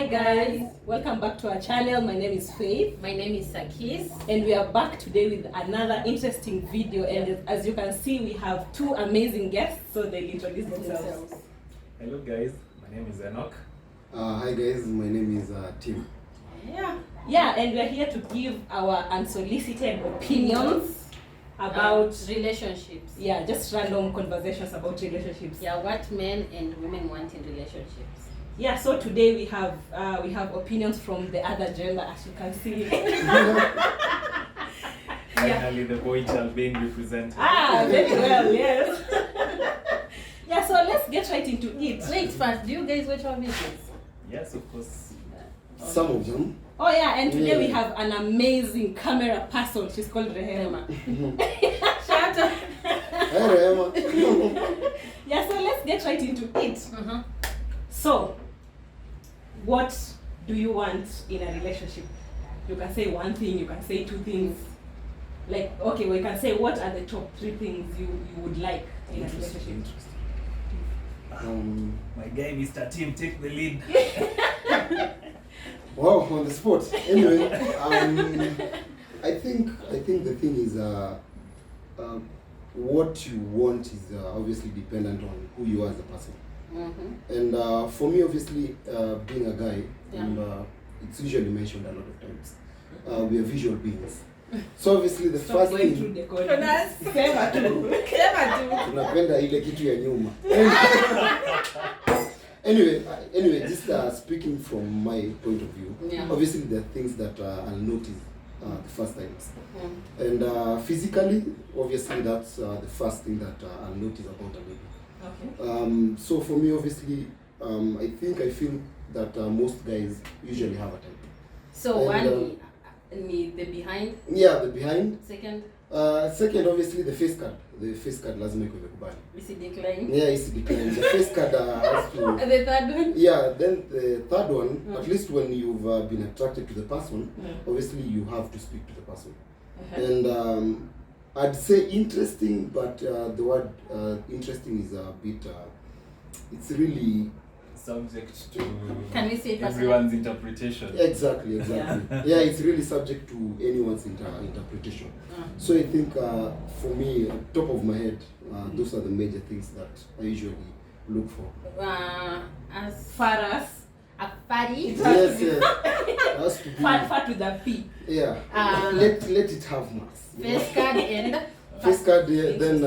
Hi guys, welcome back to our channel. My name is Faith. My name is Sakis. And we are back today with another interesting video. And as you can see, we have two amazing guests, so they'll introduce themselves. Hello guys, my name is Enoch. Hi guys, my name is Tim. Yeah, and we are here to give our unsolicited opinions about relationships. Yeah, just random conversations about relationships. Yeah, what men and women want in relationships. Yeah, so today we have opinions from the other gender, as you can see. Finally, the boy child being represented. Very well, yes. Yeah, so let's get right into it. Wait, first, do you guys watch our videos? Yes, of course. Some of them. Oh yeah, and today we have an amazing camera person. She's called Rehema. Shut up. Hey Rehema. Yeah, so let's get right into it. So, what do you want in a relationship? You can say one thing, you can say two things. Like, okay, we can say what are the top three things you would like in a relationship? My guy, Mr. Tim, take the lead. Wow, on the spot. Anyway, I think the thing is what you want is obviously dependent on who you are as a person. And for me, obviously, being a guy, and it's usually mentioned a lot of times, we are visual beings. So obviously the first thing tunapenda ile kitu ya nyuma. Anyway, just speaking from my point of view, obviously there are things that I'll notice the first times. And physically, obviously that's the first thing that I'll notice about a lady. Okay. So for me, obviously, I feel that most guys usually have a type. So one need the behind. Yeah, the behind. Second, obviously the face card. The face card lazima iko imekubali. is it decline? Yeah, it's decline. The face card has to. The third one. Yeah, then the third one, at least when you've been attracted to the person, obviously you have to speak to the person. And I'd say interesting, but the word interesting is a bit, it's really Subject to Can we say everyone's interpretation. Exactly. Yeah, it's really subject to anyone's interpretation. So I think for me, at top of my head, those are the major things that I usually look for. As far as a fatty. Yes. It has to be fat with a P. Yeah. Let it have mass. Face card and Face card, then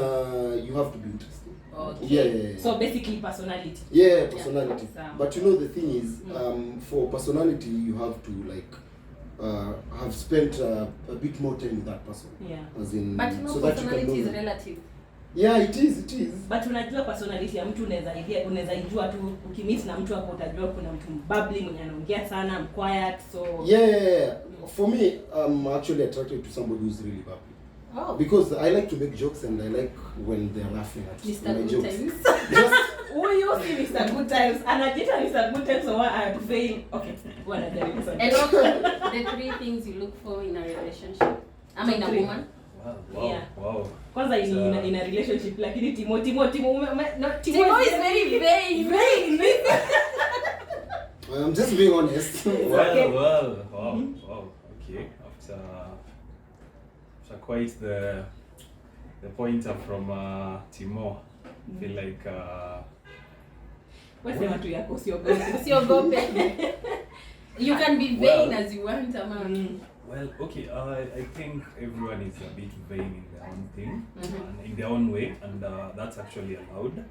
you have to be interesting. Okay. Yeah. So basically personality. Yeah, personality. Yeah. But you know the thing is, for personality, you have to have spent a bit more time with that person. Yeah. As in, But you know, so that you can personality know is them. relative. Yeah, it is. But unajua personality ya mtu unaweza ijua tu ukimit na mtu hapo utajua kuna mtu bubbly mwenye anaongea sana, I'm quiet, so Yeah. For me, I'm actually attracted to somebody who's really bubbly. Oh. Because I like to make jokes and I like when they're laughing at Mr. my Good jokes. Times. Just huyu si Mr. Good Times. Anajiita Mr. Good Times, so I'm saying okay, wanajaribu sana. And also the three things you look for in a relationship. In a woman. Wow. Yeah. Wow. Kwanza in a relationship, lakini Timo is very vain. I'm just being honest. Wow. Okay. After quite the pointer from Timo, I feel like What's the matter yako usiogope? Usiogope. You can be vain as you want, man. Well, okay, I think everyone is a bit vain in their own thing, and in their own way, and that's actually allowed,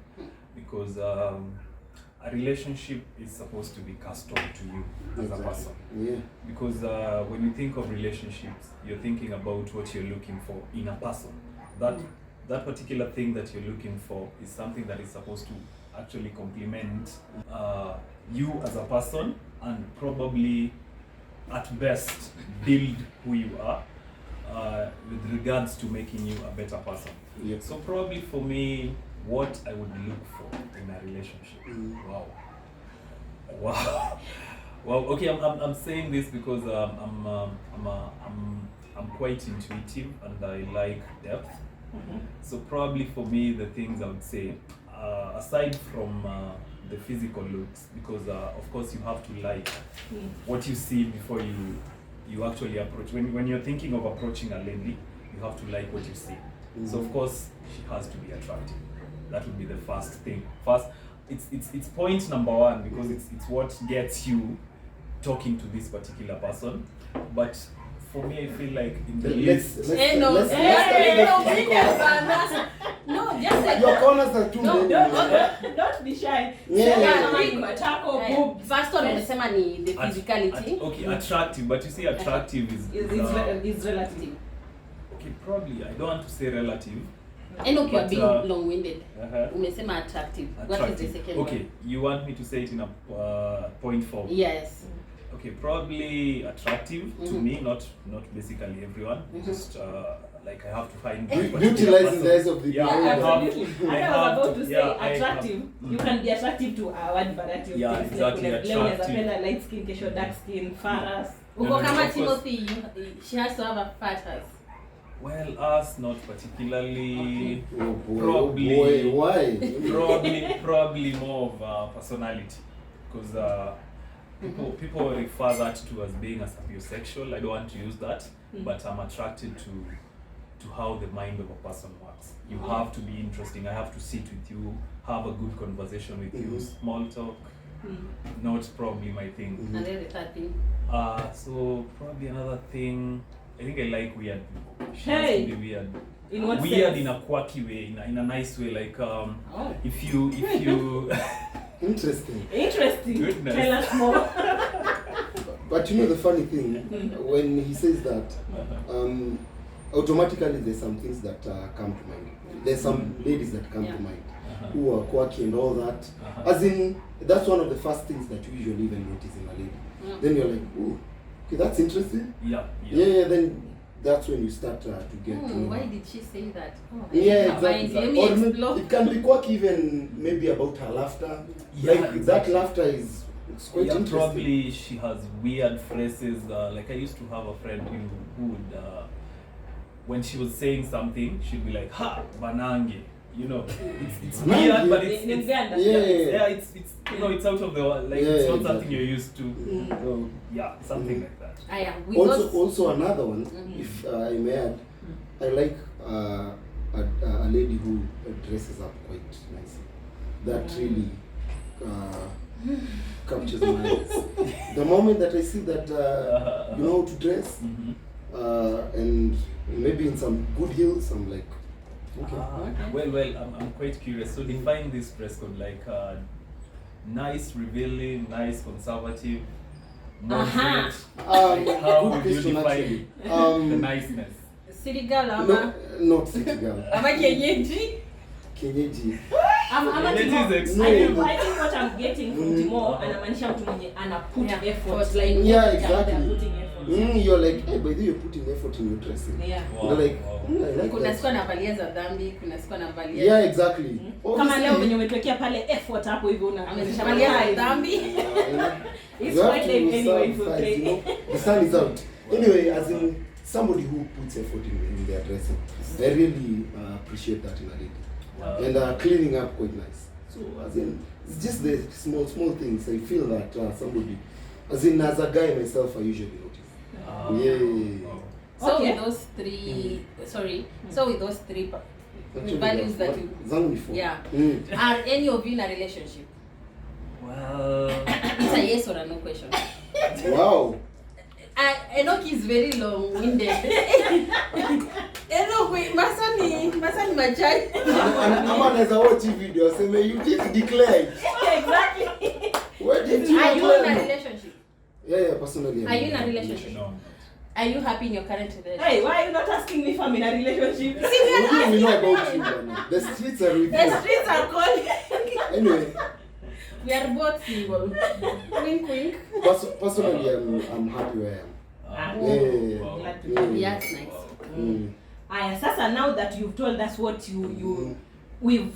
because a relationship is supposed to be custom to you as a person. Yeah. Because when you think of relationships, you're thinking about what you're looking for in a person. That particular thing that you're looking for is something that is supposed to actually complement you as a person, and probably at best build who you are with regards to making you a better person. Yeah. So probably for me, what I would look for in a relationship. Wow. Well, okay, I'm saying this because I'm quite intuitive and I like depth. So probably for me, the things I would say, aside from the physical looks, because of course you have to like what you see before you actually approach. When you're thinking of approaching a lady, you have to like what you see. So of course she has to be attractive. That would be the first thing. First, it's point number one, because it's what gets you talking to this particular person. But for me, I feel like in the list, no, just like your corners are too many. Don't be shy. First one umesema ni the physicality. Okay, attractive, but you see attractive is relative. Okay, probably I don't want to say relative. I know you are being long-winded. Umesema attractive. What is the second one? Okay, you want me to say it in a point form? Yes. Okay, probably attractive to me, not basically everyone. Just like I have to find utilizing the eyes of the absolutely. I was about to say attractive. You can be attractive to a wide variety of things. Exactly, like attractive. Light skin, kesho dark skin, fat ass. Uko kama Timothy, she has to have a fat ass. Well, us not particularly. Oh boy, why? Probably more of personality, because people refer that to as being a sapiosexual. I don't want to use that, but I'm attracted to how the mind of a person works. You have to be interesting. I have to sit with you, have a good conversation with you, small talk. Not probably my thing. And then the third thing. So probably another thing. I think I like weird people. She Hey! has to be weird. In what Weird sense? in a quirky way, in a nice way. Like if you Interesting. Goodness. Tell us more. But you know the funny thing, when he says that, automatically there's some things that come to mind. There's some ladies that come to mind who are quirky and all that. As in, that's one of the first things that you usually even notice in a lady. Then you're like, ooh, okay, that's interesting. Yeah. Then that's when you start to get to know. Why did she say that? Yeah, exactly. Let Or me explore. it can be quirky even maybe about her laughter. That laughter is quite interesting. Probably she has weird phrases. Like I used to have a friend who would, when she was saying something, she'd be like, "Ha, banange." You know, it's weird, but it's it's out of the like it's not something you're used to. So something like that. Also another one, if I may add, I like a lady who dresses up quite nicely. That really captures my eyes. The moment that I see that you know how to dress, and maybe in some good heels, I'm like, okay. Well, I'm quite curious. So define this dress code, like nice, revealing, nice, conservative, moderate. How would you define the niceness? City girl, ama? Not city girl. Ama kienyeji? Kienyeji. I think what I'm getting from Timo, anamaanisha mtu mwenye ana put effort. Like exactly. You're like, hey, by the way, you're putting effort in your dressing. You're like, I like kuna that. siku anavalia za dhambi, kuna siku anavalia. Yeah, exactly. Kama leo venye umetwekea pale effort hapo hivyo Anavalia za dhambi. It's Friday anyway, it's okay. You know, the sun is out. Anyway, as in somebody who puts effort in their dressing, I really appreciate that in a lady. And cleaning up quite nice. So as in, it's just the small things. I feel that somebody, as in as a guy myself, I usually notice. So with those three, values that you, are any of you in a relationship? Well, it's a yes or a no question. Wow. Enoch is very long-winded. Enoch, masani machai. I'm anaweza watch video say you did declare. Exactly. Where did you Are you in a relationship? Yeah, personally. Are you in a relationship? no. Are you happy in your current relationship? Hey, why are you not asking me if I'm in a relationship? We know about you, Bana. The streets are with you. The streets are calling. Anyway. We are both single. Wink, wink. Personally, I'm happy where I am. Glad to hear. Yeah, it's nice. Aya, sasa now that you've told us what we've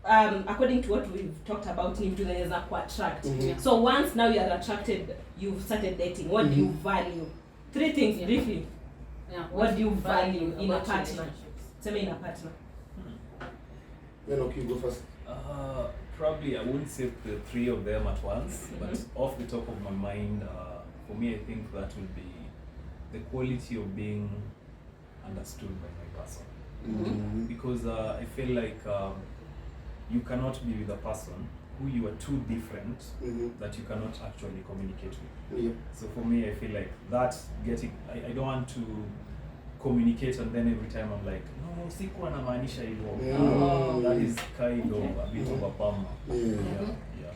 according to what we've talked about, ni mtu anaweza kuattract. So once now you are attracted, you've started dating. What do you value? 3 things briefly. Yeah. What do you value in a partner? Tell me in a partner. Then okay, you go first. probably I wouldn't say the three of them at once, but off the top of my mind, for me, I think that would be the quality of being understood by my person. Because I feel like you cannot be with a person who you are too different that you cannot actually communicate with. So for me, I feel like that I don't want to communicate and then every time I'm like, no, sikuwa namaanisha hivyo. That is kind of a bit of a bummer. Yeah.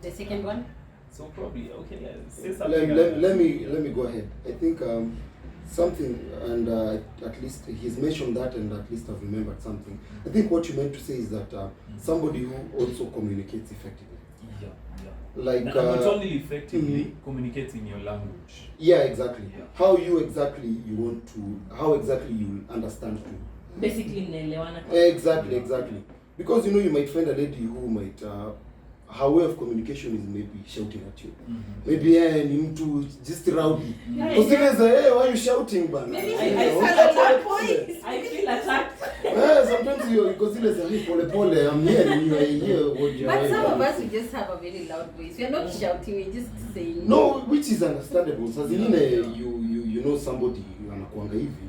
The second one? So probably, okay, let's say something. Let me go ahead. I think something, and at least he's mentioned that, and at least I've remembered something. I think what you meant to say is that somebody who also communicates effectively. Yeah. Like not only effectively, communicates in your language. Yeah, exactly. Yeah. How exactly you understand to. Basically, mnaelewana. Exactly. Because you might find a lady who might her way of communication is maybe shouting at you. Maybe ni mtu just rowdy. Usiweze, hey, why are you shouting, bana? I feel attacked. Sometimes because pole, I'm hearing you what you are. But some of us, we just have a very loud voice. We are not shouting, we're just saying. No, which is understandable. Sasa zingine you know somebody anakuanga hivi.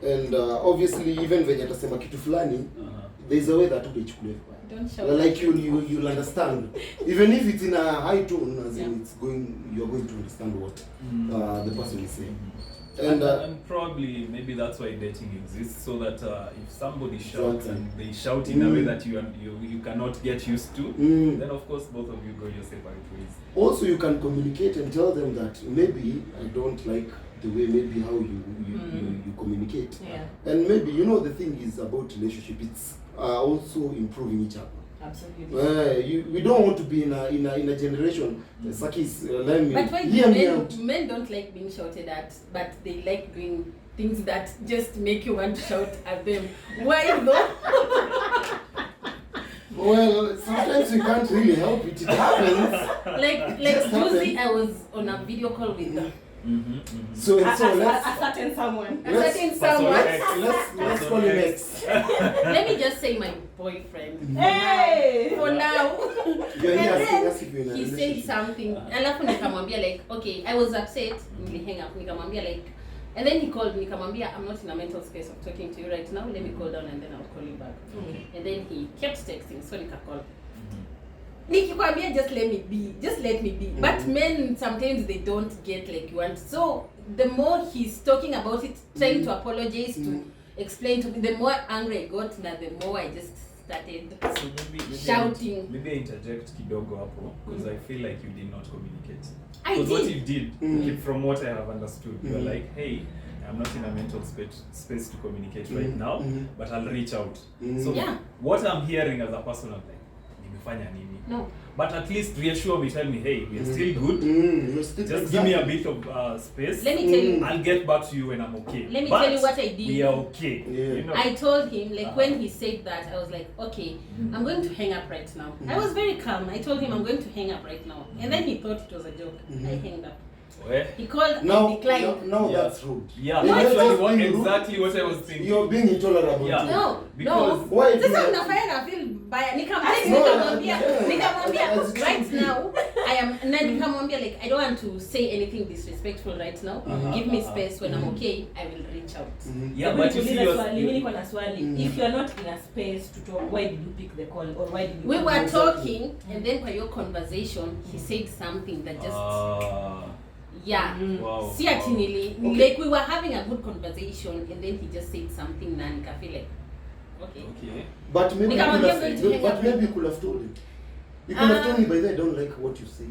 And obviously even venye atasema kitu fulani, there's a way that utaichukulia. Don't shout. Like you'll understand. Even if it's in a high tone, as in you're going to understand what the person is saying. And probably maybe that's why dating exists, so that if somebody shouts and they shout in a way that you cannot get used to, then of course both of you go your separate ways. Also, you can communicate and tell them that maybe I don't like the way maybe how you communicate. And maybe the thing is about relationship, it's also improving each other. Absolutely. We don't want to be in a generation. Sakis, let me. But why men don't like being shouted at, but they like doing things that just make you want to shout at them? Why though? Well, sometimes we can't really help it. It happens. Like Tuesday, I was on a video call with them. So let's a certain someone. Let's call him X. Let me just say my boyfriend. Hey! For now. He said something. Alafu nikamwambia like, okay, I was upset. Hang up. Nikamwambia like, and then he called me. Nikamwambia, I'm not in a mental space of talking to you right now. Let me call down and then I'll call you back. And then he kept texting. So nikacall. Nikikwambia, just let me be. But men sometimes they don't get like you want. So the more he's talking about it, trying to apologize, to explain to me, the more angry I got, and the more I just started shouting. Maybe I interject kidogo hapo, because I feel like you did not communicate. I did. What you did, from what I have understood, you were like, hey, I'm not in a mental space to communicate right now, but I'll reach out. So what I'm hearing as a person, I'm like, nimefanya nini? No. But at least reassure me, tell me, hey, we're still good. Just give me a bit of space. Let me tell you. I'll get back to you when I'm okay. Let me tell you what I did. We are okay. I told him, like when he said that, I was like, okay, I'm going to hang up right now. I was very calm. I told him I'm going to hang up right now. And then he thought it was a joke. I hanged up. He called and declined. No, that's rude. Yeah, actually, exactly what I was thinking. You're being intolerable. Yeah. No. Why? Sasa unafanya feel baya. Nikamwambia right now I am nikamwambia like I don't want to say anything disrespectful right now. Give me space. When I'm okay, I will reach out. Yeah, but you see if you are not in a space to talk, why did you pick the call, or why did you? We were talking, and then by your conversation, he said something that just Wow. See like we were having a good conversation, and then he just said something and I feel like okay. But maybe you could have told him. You could have told me, by the way, I don't like what you say.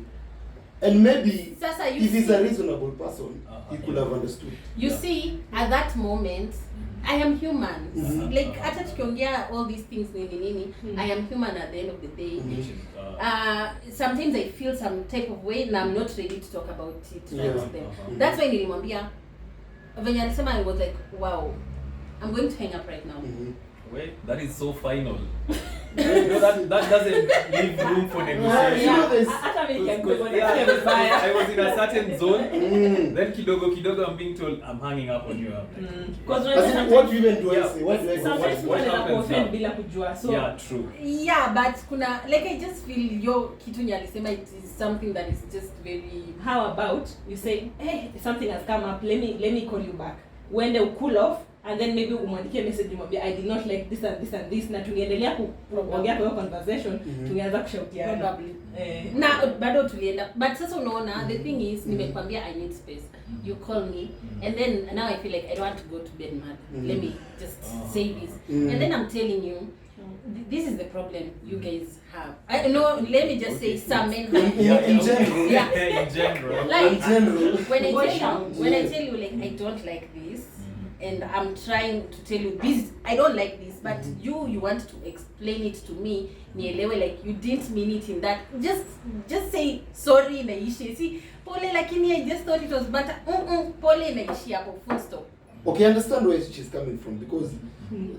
And maybe if he's a reasonable person, he could have understood. You see, at that moment, I am human. Like hata tukiongea all these things nini, I am human at the end of the day. Sometimes I feel some type of way and I'm not ready to talk about it right then. That's why nilimwambia venye alisema, I was like, wow, I'm going to hang up right now. Wait, that is so final. that doesn't leave room for negotiation. Hata mimi I was in a certain zone. Then kidogo I'm being told I'm hanging up on you. What even do I say? What do I sometimes what people happens offend now? bila kujua. So Yeah, true. Yeah, but kuna like I just feel yo kitu ni alisema it is something that is just very. How about you say, hey, something has come up, let me call you back. When they cool off, and then maybe umwandikie message mwambie I did not like this and this and this, na tungeendelea kuongea kwa conversation, tungeanza kushautiana. Probably. Na bado tulienda, but sasa unaona the thing is nimekwambia I need space. You call me and then now I feel like I don't want to go to bed mad. Let me just say this. And then I'm telling you this is the problem you guys have. I know, let me just say some men have. In general. Yeah. In general. Like, in general. when I tell you like I don't like this and I'm trying to tell you this, I don't like this, but you want to explain it to me, nielewe, like you didn't mean it in that. Just say sorry inaishi. See, pole lakini I just thought it was better. Pole inaishi hapo, full stop. Okay, I understand where she's coming from, because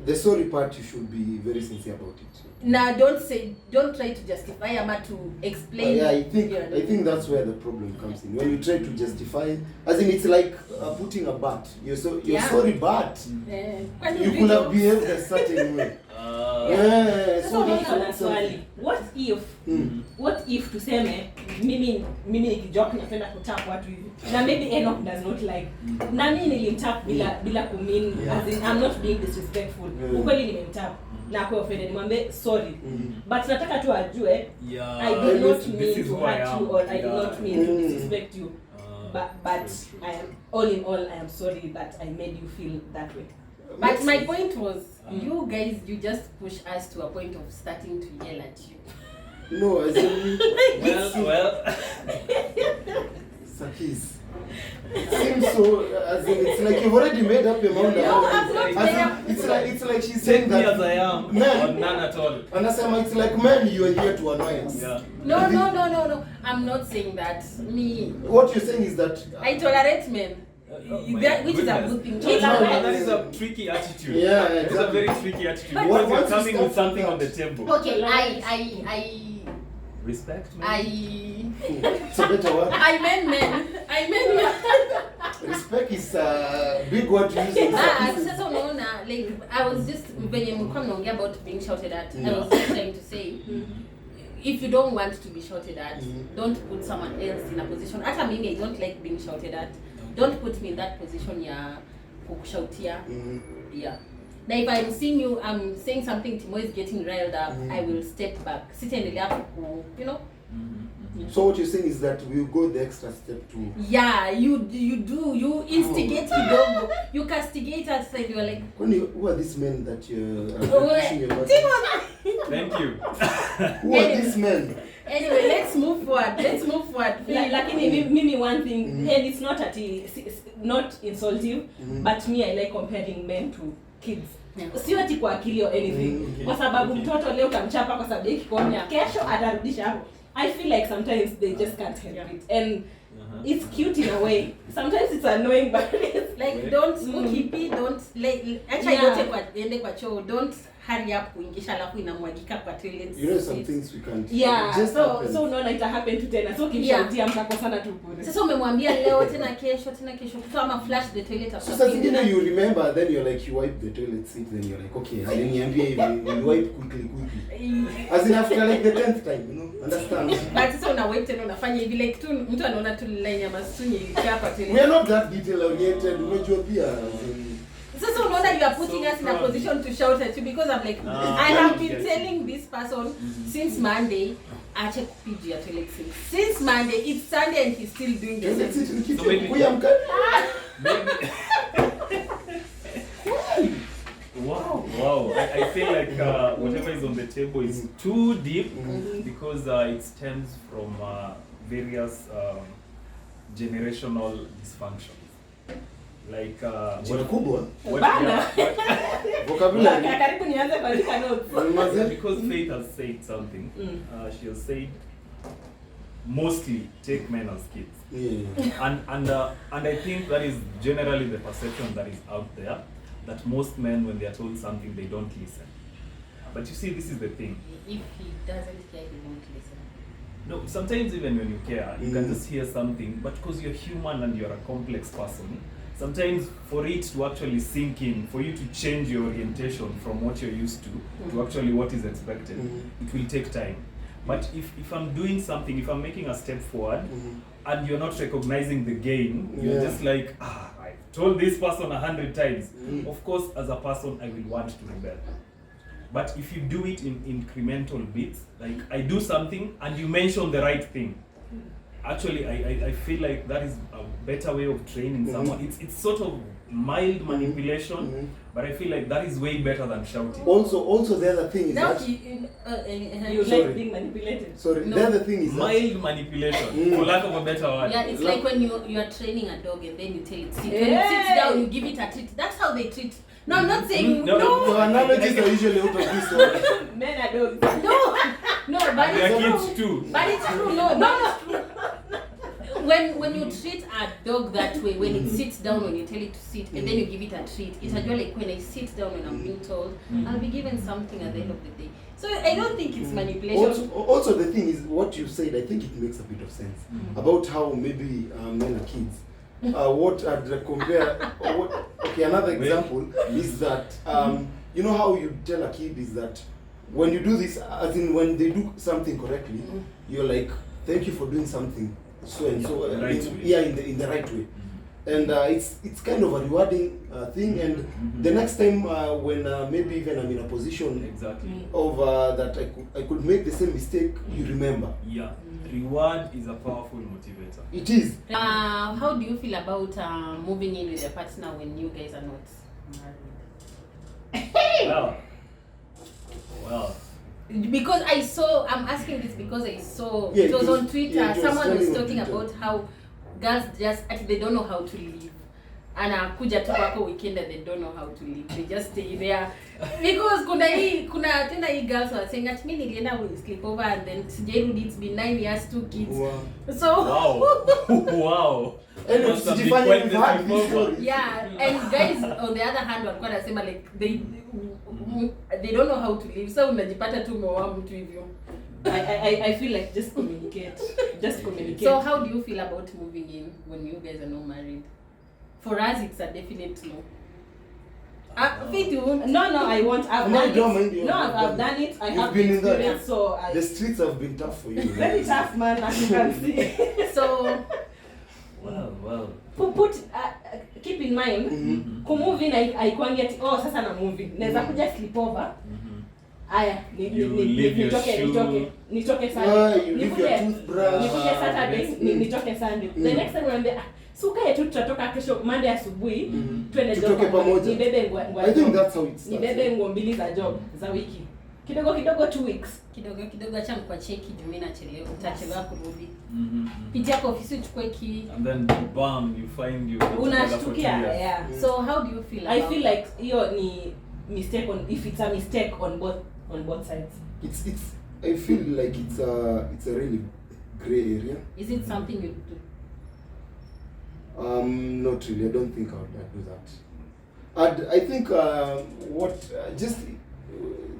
the sorry part you should be very sincere about it. Now don't try to justify ama to explain. Yeah, I think that's where the problem comes in. When you try to justify, as in it's like putting a but. You're sorry, but you could have behaved a certain way. So what if tuseme mimi nikijoke napenda kutap watu hivi na maybe Enoch does not like, na mimi nilimtap bila kumean, as in I'm not being disrespectful, ukweli nimemtap na kwa offended nimwambie sorry, but nataka tu ajue I did not mean to hurt you, or I did not mean to disrespect you, but I am all in all I am sorry that I made you feel that way. But my point was, you guys, you just push us to a point of starting to yell at you. No, as in well. Sakis. It seems so, as in it's like you've already made up your mind. No, I'm not. It's like she's saying that. As I am, man, or none at all. And I say, it's like, man, you are here to annoy us. Yeah. No. I'm not saying that. Me. What you're saying is that I tolerate men. Which is a good thing. That is a tricky attitude. Yeah, It's a very tricky attitude. Because you're coming with something on the table. Okay, I Respect me. it's a better word. I meant men. Respect is a big word to use. Sasa unaona, like I was just venye mlikuwa mnaongea about being shouted at. I was just trying to say, if you don't want to be shouted at, don't put someone else in a position. Hata mimi I don't like being shouted at. Don't put me in that position ya kukushautia. Yeah. Now if I'm seeing you, I'm saying something, Timo is getting riled up, I will step back. Sitaendelea kuku, you know? So what you're saying is that we'll go the extra step to... Yeah, you do. You instigate kidogo. You castigate us and you're like... Who are these men that you're pushing your button? Thank you. Who are these men? Anyway, let's move forward. Lakini mimi one thing, and it's not not insultive, but me I like comparing men to kids. Sio ati kwa akili or anything. Kwa sababu mtoto leo utamchapa kwa sababu kikonya, kesho atarudisha hapo. I feel like sometimes they just can't help it, and it's cute in a way. Sometimes it's annoying, but it's like don't ukipi, don't acha yote kwa ende kwa choo, don't hurry up kuingisha alafu inamwagika kwa toilet. You know some things we can't. Yeah, just so unaona ita happen to tena. So kimshautia mtakosana tu bure. Sasa umemwambia leo tena kesho kama flash the toilet after. So sasa you remember, then you're like you wipe the toilet seat, then you're like okay, aliniambia hivi, you wipe quickly. As in after like the 10th time, you know, understand? But sasa una wipe tena unafanya hivi like tu mtu anaona tu line ya masunyi hapa toilet. We are not that detail oriented, unajua pia. So unaona you are putting us in a position to shout at you because I'm like I have been telling this person since Monday ache kupiji ya toilet seat. Since Monday, it's Sunday and he's still doing the same thing. So maybe Wow. I feel like whatever is on the table is too deep because it stems from various generational dysfunctions. Like vocabulary. Karibu nianze kuandika notes. Because Faith has said something. She has said mostly take men as kids. And I think that is generally the perception that is out there. that most men, when they are told something, they don't listen. But you see, this is the thing. If he doesn't care, he won't listen. No, sometimes even when you care, you can just hear something, but because you're human and you're a complex person, sometimes for it to actually sink in, for you to change your orientation from what you're used to actually what is expected, it will take time. But if I'm doing something, if I'm making a step forward, and you're not recognizing the gain, you're just like, I've told this person 100 times. Of course, as a person, I will want to rebel. But if you do it in incremental bits, like I do something and you mention the right thing, actually I feel like that is a better way of training someone. It's sort of mild manipulation, but I feel like that is way better than shouting. Also the other thing is Now that You like being manipulated. sorry, No. the other thing is that Mild manipulation, for lack of a better word. yeah, it's like when you are training a dog and then you tell it sit. When it sits down, you give it a treat. That's how they treat. No, I'm not saying No, the analogies are usually out of this one. Men are dogs. No, but They are it's kids true. too. But it's true. No, but it's true. When you treat a dog that way, when it sits down, when you tell it to sit, and then you give it a treat, it's actually like when I sit down when I'm being told, I'll be given something at the end of the day. So I don't think it's manipulation. Also the thing is, what you said, I think it makes a bit of sense about how maybe men are kids. What I'd compare, okay, another example is that, you know how you tell a kid is that when you do this, as in when they do something correctly, you're like, thank you for doing something so and so, in the right way. And it's kind of a rewarding thing, and the next time when maybe even I'm in a position of that I could make the same mistake, you remember. Yeah, reward is a powerful motivator. It is. How do you feel about moving in with a partner when you guys are not married? Well. Because I'm asking this because I saw, Yeah, it was on Twitter, yeah, it was someone was trending on talking Twitter. about how girls just, they don't know how to live. Anakuja tu wako weekend and they don't know how to live. They just stay there. Because kuna tena hii girls were saying that mimi nilienda sleep over and then sijairudi, it's been 9 years, 2 kids. Wow. So Wow. And Must have been sijifanye quite you've had the this sleepover. story. yeah, and guys on the other hand walikuwa nasema like they don't know how to live. So unajipata tu umeoa mtu hivyo. I feel like just communicate. Just communicate. So how do you feel about moving in when you guys are not married? For us, it's a definite no. No, I won't. I've done it. No, I've done it. I You've have been in that. experience, so The streets have been tough for you. very tough, man, as you can see. So Well. Keep in mind, kumove in haikuangi ati sasa na move in. Naweza kuja sleep over. Aya, nitoke Sunday. You leave your toothbrush. Nikuje Saturday, nitoke Sunday. The next time unaambia sukae tu tutatoka kesho Monday asubuhi twende job. Tutoke pamoja. Nibebe nguo. I think that's how it starts. Nibebe nguo mbili za job za wiki. Kidogo 2 weeks. kidogo acha mkwa cheki juu mimi nachelewa, utachelewa kurudi. Pitia kwa ofisi uchukue key. And then bam, you find you Unashtukia, yeah. So how do you feel about I feel like hiyo ni mistake if it's a mistake on both sides. It's I feel like it's a really gray area. Is it something you do? Not really. I don't think I would do that. I think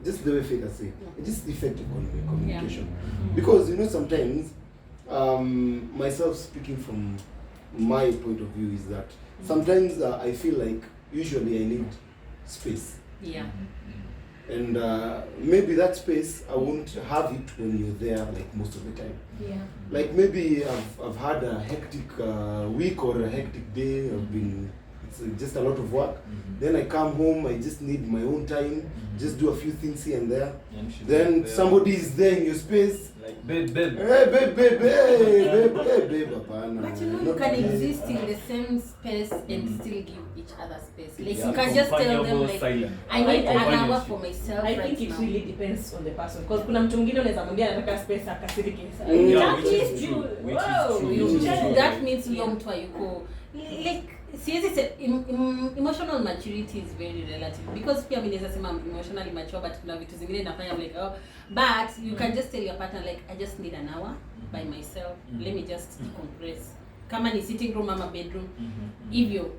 just the way Faith has said, just effective communication. Because sometimes myself speaking from my point of view is that sometimes I feel like usually I need space. Yeah. And maybe that space I won't have it when you're there like most of the time. Yeah. Like maybe I've had a hectic week or a hectic day. It's just a lot of work. Then I come home, I just need my own time, just do a few things here and there. Then somebody is there in your space. Like babe. Hey, babe, apana. But you can exist in the same space and still give each other space. Like Yeah, you can just tell them like, silent. I need an hour Companionship. for myself I right think it now. really depends on the person, because kuna mtu mwingine unaweza mwambia anataka space akasirike sana. Yeah, That which is is true. true. Which is Wow, true. you Which is just- true. That means huyo mtu hayuko like seriously emotional maturity is very relative, because pia mimi naweza sema emotionally mature but kuna vitu zingine nafanya like but you can just tell your partner like I just need an hour by myself, let me just decompress, kama ni sitting room ama bedroom hivyo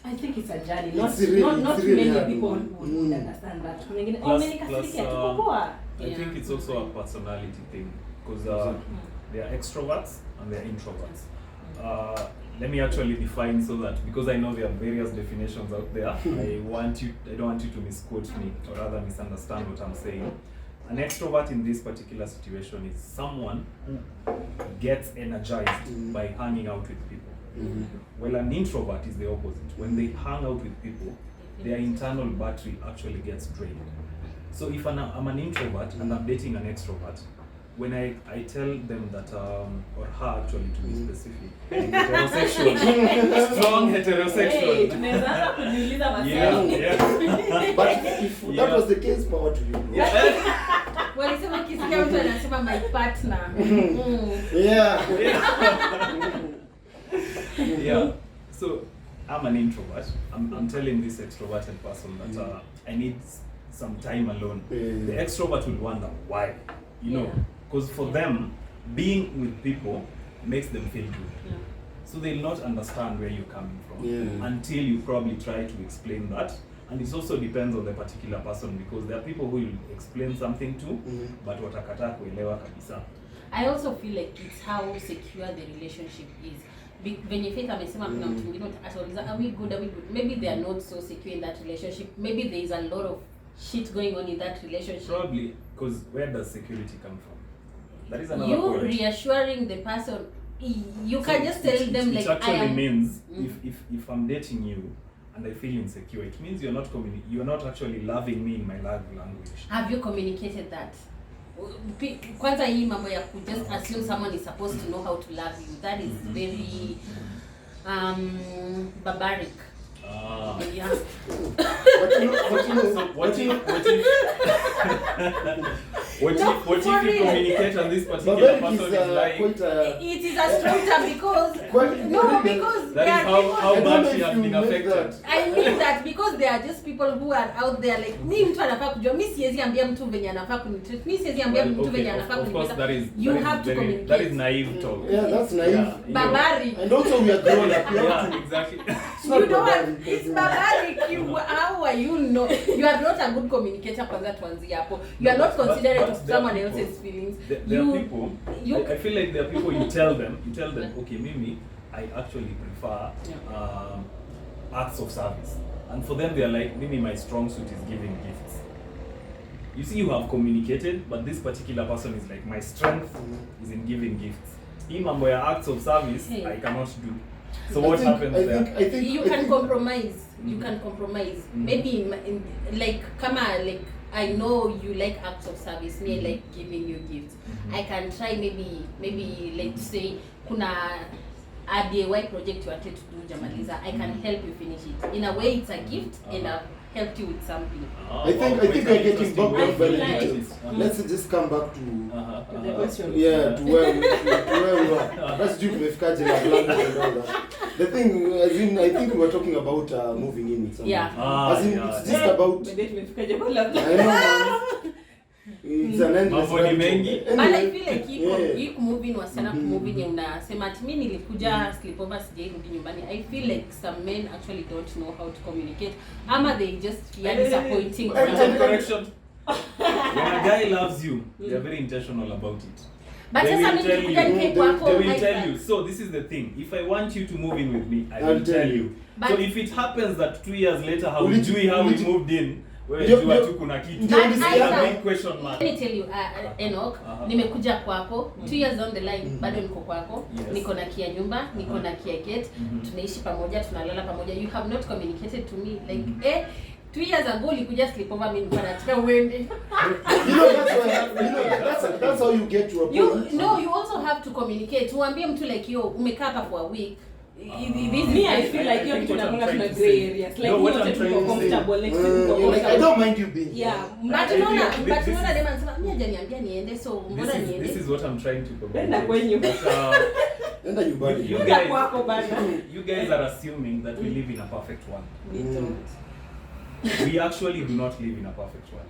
I think it's a journey. It's really- Not it's really many hard. people would understand that. Wengine Plus- umenikasirikia plus, tuko poa. I think it's also a personality thing because they are extroverts and they are introverts. Let me actually define so that, because I know there are various definitions out there, I don't want you to misquote me or rather misunderstand what I'm saying. An extrovert in this particular situation is someone who gets energized by hanging out with people. Well, an introvert is the opposite. When they hang out with people, their internal battery actually gets drained. So if I'm an introvert and I'm dating an extrovert, when I tell them that, or her actually to be specific, heterosexual, strong heterosexual. Hey, tunaweza hata kujiuliza maswali. Yeah. But if that was the case, power to you. Walisema kisikia mtu anasema my partner. Yeah. Yeah. So I'm an introvert. I'm telling this extroverted person that I need some time alone. The extrovert will wonder why, you know, because for them, being with people makes them feel good. So they'll not understand where you're coming from until you probably try to explain that. And it also depends on the particular person, because there are people who will explain something to, but watakataa kuelewa kabisa. I also feel like it's how secure the relationship is. When you think amesema kuna mtu mwingine atauliza are we good, maybe they are not so secure in that relationship. Maybe there is a lot of shit going on in that relationship. Probably, because where does security come from? That is another you point. Reassuring the person, you can just tell them like, it actually I am, means if I'm dating you and I feel insecure, it means you're not actually loving me in my love language. Have you communicated that? Kwanza hii mambo ya ku just assume someone is supposed to know how to love you, that is very barbaric. Yeah. What if you communicate and this particular person is like? It is a strong term because because that there is are people. how much she has been affected. I mean that because there are just people who are out there like mi mtu anafaa kujua, mi siwezi ambia mtu venye anafaa kunitreat, mi siwezi ambia mtu venye anafaa kunipenda. You have to communicate. That is naive talk. Yeah, that's naive. Barbaric. And also we are grown up. Yeah, exactly. You don't. It's barbaric. How are you know? You are not a good communicator. Kwanza tuanzie hapo. You are not considerate of someone else's feelings. There are people. I feel like there are people you tell them, okay, Mimi, I actually prefer acts of service. And for them, they are like, Mimi, my strong suit is giving gifts. You see, you have communicated, but this particular person is like, my strength is in giving gifts. Hii mambo ya acts of service, I cannot do. So what happens there? I think you can compromise. You can compromise. Maybe in like I know you like acts of service. Me, I like giving you gifts. I can try maybe let's say kuna a DIY project you wanted to do, Jamaliza. I can help you finish it. In a way, it's a gift, and I've helped you with something. I think we're getting bogged down by the details. Let's just come back to the question. Yeah, to where we were. That's due to Mefkaji and all that. The thing, I think we were talking about moving in with someone. Yeah. It's just about. I know, man. It's an endless mengi. But I feel like hii kumove wasichana kumove yenye unasema ati mimi nilikuja sleepover sijairudi nyumbani. I feel like some men actually don't know how to communicate. Ama they just fear disappointing. Correction. When a guy loves you, they're very intentional about it. But They sasa will tell nilikuja you. nikae kwako. They will tell you. So this is the thing. If I want you to move in with me, I will tell you. But so if it happens that 2 years later, how we moved in, wewe jua tu kuna kitu. Big question mark. Let me tell you, Enoch, nimekuja kwako 2 years down the line, bado niko kwako, niko na kia nyumba, niko na kia gate, tunaishi pamoja, tunalala pamoja. You have not communicated to me like 2 years ago ulikuja sleepover mimi nataka uende. That's how you get to a point. You also have to communicate. Uambie mtu like yo umekaa hapa for a week. Me, I feel like you're tunakonga tuna gray areas. Like what you're I'm trying to comfortable. Like I don't mind you being. Yeah. But unaona dem anasema mimi hajaniambia niende, so mbona niende? This is what I'm trying to Nenda kwenyu. Nenda nyumbani. You guys are assuming that we live in a perfect world. We don't. We actually do not live in a perfect world.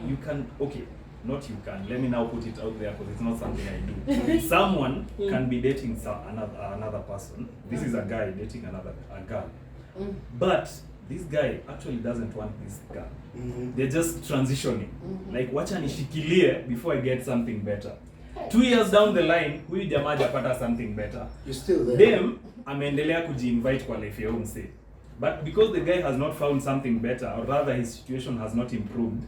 You can, okay, not you can, let me now put it out there because it's not something I do. Someone can be dating another person. This is a guy dating a girl. But this guy actually doesn't want this girl. They're just transitioning. Like, wacha nishikilie before I get something better. 2 years down the line, huyu jamaa hajapata something better. You're still there. Them ameendelea kuji-invite kwa life ya umse. But because the guy has not found something better, or rather his situation has not improved,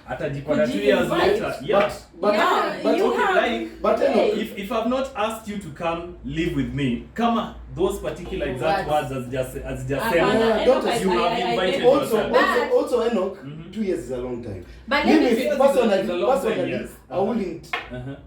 atajipata 2 years later. Yeah. But you okay, have, like, but if I've not asked you to come live with me, come those particular exact words as just said, you have invited yourself. Also Enoch, 2 years is a long time. But Maybe personally, yes. I wouldn't.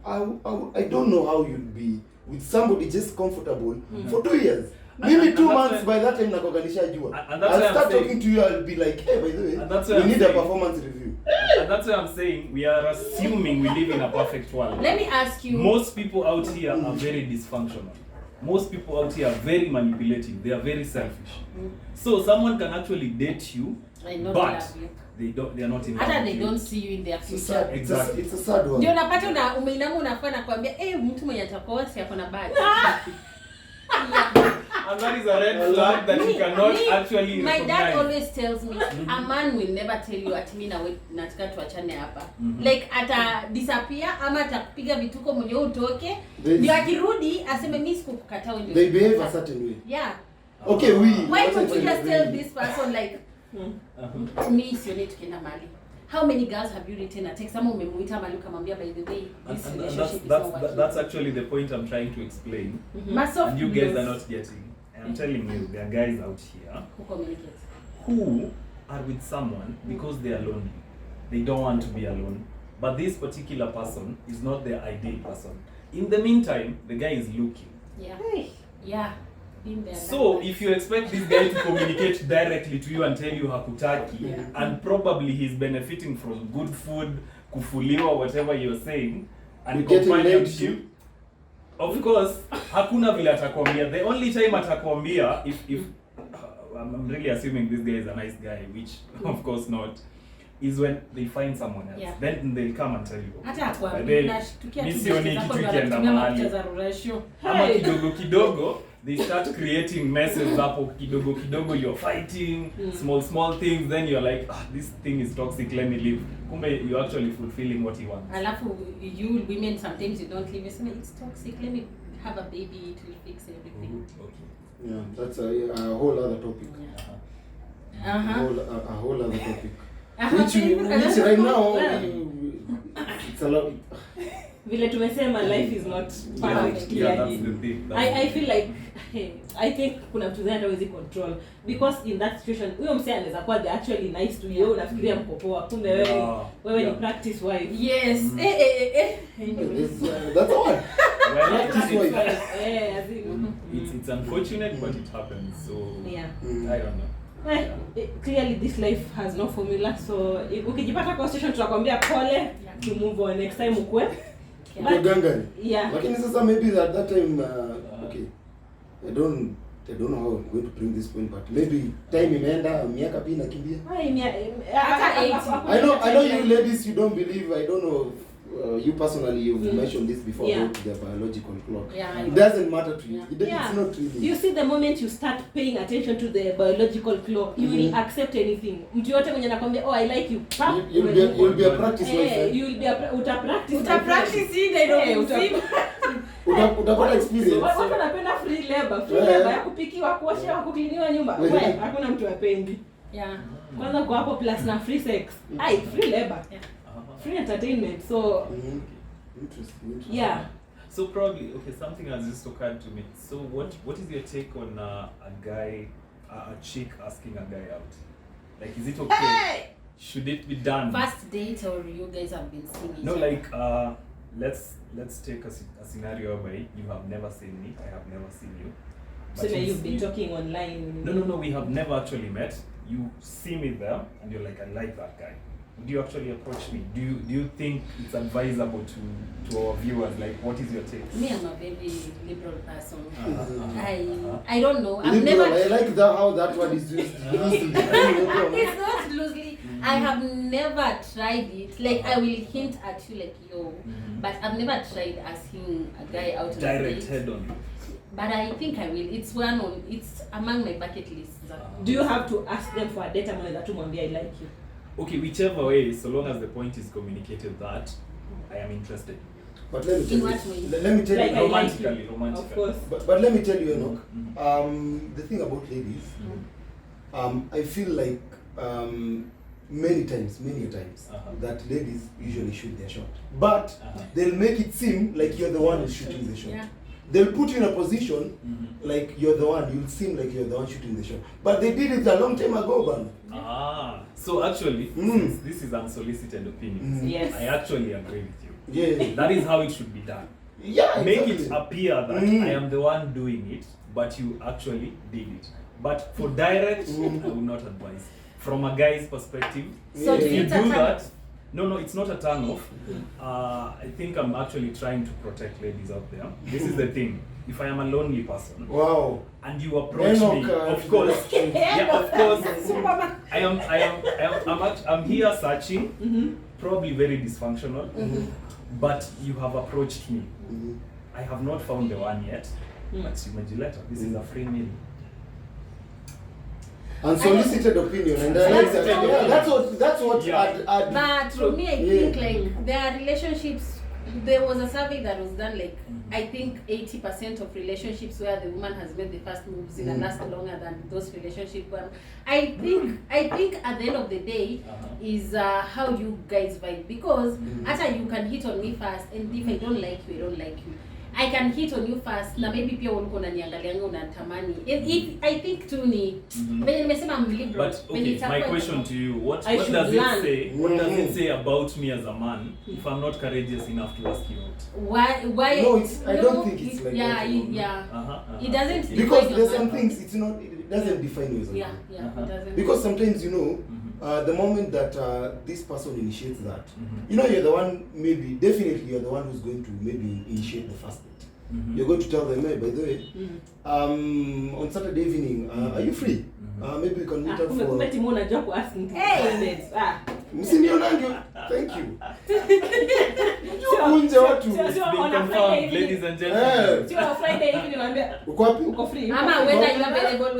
I don't know how you'd be with somebody just comfortable for 2 years. Maybe 2 months, by that time nakoganisha jua. I'll start talking to you, I'll be like, hey, by the way, we need a performance review. And that's why I'm saying we are assuming we live in a perfect world. Let me ask you. Most people out here are very dysfunctional. Most people out here are very manipulative. They are very selfish. So someone can actually date you, but they are not in love. Hata they don't see you in their future. Exactly. It's a sad one. Ndio unapata umeinama unafanya kuambia mtu mwenye atakoa si ako na bad. And that is a red flag that you cannot actually My recognize. dad always tells me, a man will never tell you ati mimi na wewe nataka tuachane hapa. Like ata disappear ama atakupiga vituko mwenye utoke. Ndio akirudi aseme mimi sikukukataa wewe. They behave a certain way. Yeah. Okay, Why don't you just tell this person like me sioni tukienda mali. How many girls have you written a text? Ama umemuita mali ukamwambia by the way this relationship is not working. That's actually the point I'm trying to explain. And you guys are not getting. I'm telling you, there are guys out here who communicate, who are with someone because they are lonely. They don't want to be alone. But this particular person is not their ideal person. In the meantime, the guy is looking. Yeah. Yeah. Been there. So if you expect this guy to communicate directly to you and tell you hakutaki, and probably he's benefiting from good food, kufuliwa, whatever you're saying, and companionship, of course, hakuna vile atakwambia. The only time atakwambia, if I'm really assuming this guy is a nice guy, which of course not, is when they find someone else. Yeah. Then they'll come and tell you. Hata misioni kitu kienda mahali. Ama kidogo, they start creating messes hapo kidogo, you're fighting, small things, then you're like, this thing is toxic, let me leave. Kumbe you're actually fulfilling what he wants. Alafu you women sometimes you don't leave, you say it's toxic, let me have a baby, it will fix everything. Okay. Yeah, that's a whole other topic. Yeah. A whole other topic. Which right now it's a lot. Vile tumesema life is not perfect. Yeah, that's the thing. I feel like I think kuna mtu zani hawezi control because in that situation huyo msee anaweza kuwa actually nice to you, unafikiria mko poa, kumbe wewe ni practice wife. Yes. That's all. Practice wife. It's unfortunate, but it happens. So Yeah. I don't know. Clearly this life has no formula, so ukijipata kwa situation tutakwambia pole, to move on, next time ukwe. Gangari. Yeah. Lakini sasa maybe at that time okay. I don't know how I'm going to bring this point, but maybe time imeenda, miaka pia inakimbia. I know you ladies, you don't believe. I don't know you personally, you've mentioned this before about the biological clock. Yeah, it doesn't matter to you. It's Yeah. not really. You see, the moment you start paying attention to the biological clock, you will accept anything. Mtu yote mwenye anakwambia, oh, I like you. You'll be a practice wife. You will be practice Utapata experience. Watu wanapenda free labor ya kupikiwa, kuoshewa, kukliniwa nyumba. Wewe hakuna mtu apendi. Yeah. Kwanza kwa hapo plus na free sex. Ai, free labor. Yeah. Free entertainment. So Interesting. yeah. So probably, okay, something has just occurred to me. So what is your take on a guy, a chick asking a guy out? Like, is it okay? Hey! Should it be done? First date, or you guys have been seeing each No, other? like, let's take a scenario where you have never seen me, I have never seen you. So you've been talking online. No, we have never actually met. You see me there, and you're like, I like that guy. Would you actually approach me? Do you think it's advisable to our viewers? Like, what is your take? Me, I'm a very liberal person. I don't know. I've Liberal. never. I like how that word is used. It's not loosely. I have never tried it. Like I will hint at you like yo, but I've never tried asking a guy out on a Direct date. head on. But I think I will. It's among my bucket lists. Do you have to ask them for a date among that I like you? Okay, whichever way, so long as the point is communicated that I am interested. But let me tell In you, what way? let me tell Like you, I romantically, Of course. but let me tell you, Enoch, Mhm. the thing about ladies, I feel like many times, that ladies usually shoot their shot. But they'll make it seem like you're the one who's shooting the shot. Yeah. They'll put you in a position like you're the one, you'll seem like you're the one shooting the shot. But they did it a long time ago, man. So actually, since this is unsolicited opinions, Yes. I actually agree with you. Yeah. That is how it should be done. Yeah, Make exactly. it appear that I am the one doing it, but you actually did it. But for direct, I would not advise. From a guy's perspective, So if do you you do that, no, it's not a turn off. I think I'm actually trying to protect ladies out there. This is the thing. If I am a lonely person Wow. and you approach me, Enoch, of course, yeah, of course, Superman. I'm here searching, probably very dysfunctional, but you have approached me. I have not found the one yet, but Simajileta, this is a free meal. Unsolicited opinion, and that's what Yeah. But for me, I think like there are relationships. There was a survey that was done like I think 80% of relationships where the woman has made the first moves in last longer than those relationships. But I think at the end of the day is how you guys vibe, because after you can hit on me first, and if I don't like you, I don't like you. I can hit on you first na maybe pia ulikuwa unaniangalianga unatamani. If I think tu ni venye nimesema mlibro. But okay, my question to you, what does it say about me as a man if I'm not courageous enough to ask you out? Why No, I don't think it's like yeah, that. yeah. It doesn't Because define there's your some man. things it doesn't define you as a Yeah, man. it doesn't. Because sometimes the moment that this person initiates that, you're the one, definitely you're the one who's going to maybe initiate the first date. You're going to tell them, hey, by the way, on Saturday evening, are you free? Maybe we can meet up for... Hey! Msinionangu, thank you. Unje watu. It's been confirmed, ladies and gentlemen. Sio Friday hivi niwaambia Uko wapi? uko free. Mama, when are you available?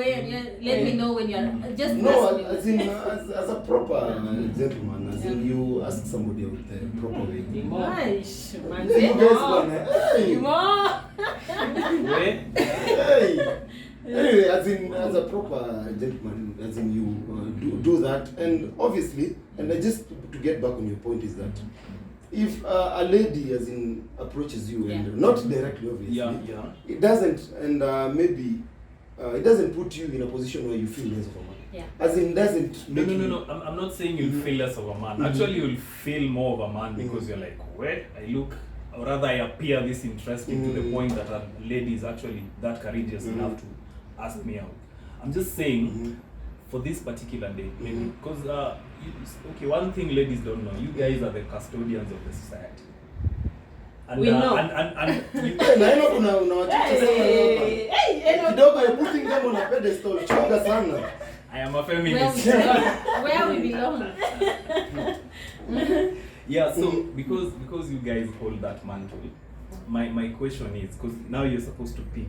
Let me know when you are. Just No, ask me. as a proper gentleman, as in you ask somebody out the proper way. Aish, man. Hey, you guys wanna, hey, Wait. hey. Anyway, as a proper gentleman, as in you do that, and obviously, and just to get back on your point is that if a lady as in approaches you and not directly obviously, it doesn't, and maybe it doesn't put you in a position where you feel less of a man. Yeah. As in doesn't make No. I'm not saying you'll feel less of a man. Actually, you'll feel more of a man because you're like, where I look, or rather I appear this interesting to the point that a lady is actually that courageous enough to ask me out. I'm just saying for this particular day, maybe because okay, one thing ladies don't know, you guys are the custodians of the society. And, we know. And you, na ino kuna wachache sana hapa. Kidogo you're putting them on a pedestal. Chunga sana. I am a feminist. Where we belong. Yeah, so because you guys hold that mantle, my question is, because now you're supposed to pick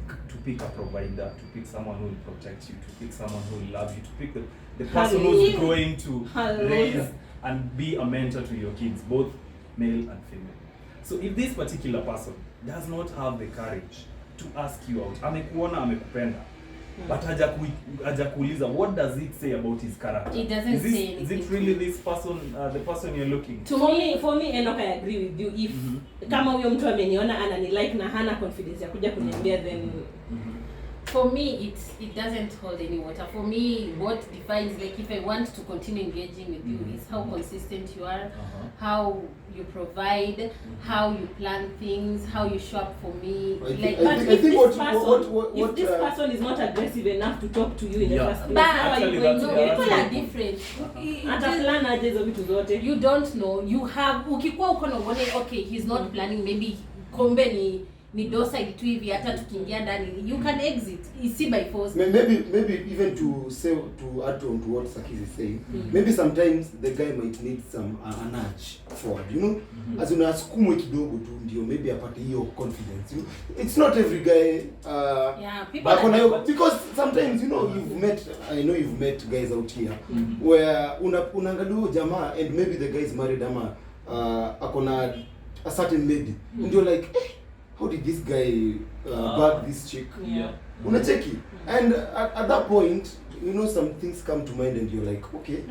a provider, to pick someone who will protect you, to pick someone who will love you, to pick the person who's going to raise and be a mentor to your kids, both male and female. So if this particular person does not have the courage to ask you out, amekuona, amekupenda, but hajakuuliza, what does it say about his character? It doesn't say anything. Is it really this person, the person you're looking for me Enoch, I agree with you. If kama huyo mtu ameniona anani like na hana confidence ya kuja kuniambia, then for me it doesn't hold any water. For me, what defines, like, if I want to continue engaging with you is how consistent you are, how you provide, how you plan things, how you show up for me. If this person is not aggressive enough to talk to you in the first place, but how are you going to get people are different. Ataplan aje hizo vitu zote? You don't know. You have ukikuwa uko na uone, okay, he's not planning, maybe kombe ni docile tu hivi hata tukiingia ndani you can exit. See by force. Maybe even to add on to what Sakis is saying, maybe sometimes the guy might need some an nudge forward, you know, as unasukumwe kidogo tu ndio maybe apate hiyo confidence. It's not every guy people because sometimes you know you've met guys out here where unaangalia jamaa and maybe the guy is married ama akona a certain lady and you're like how did this guy bag this chick? Unacheki and at that point you know some things come to mind and you're like okay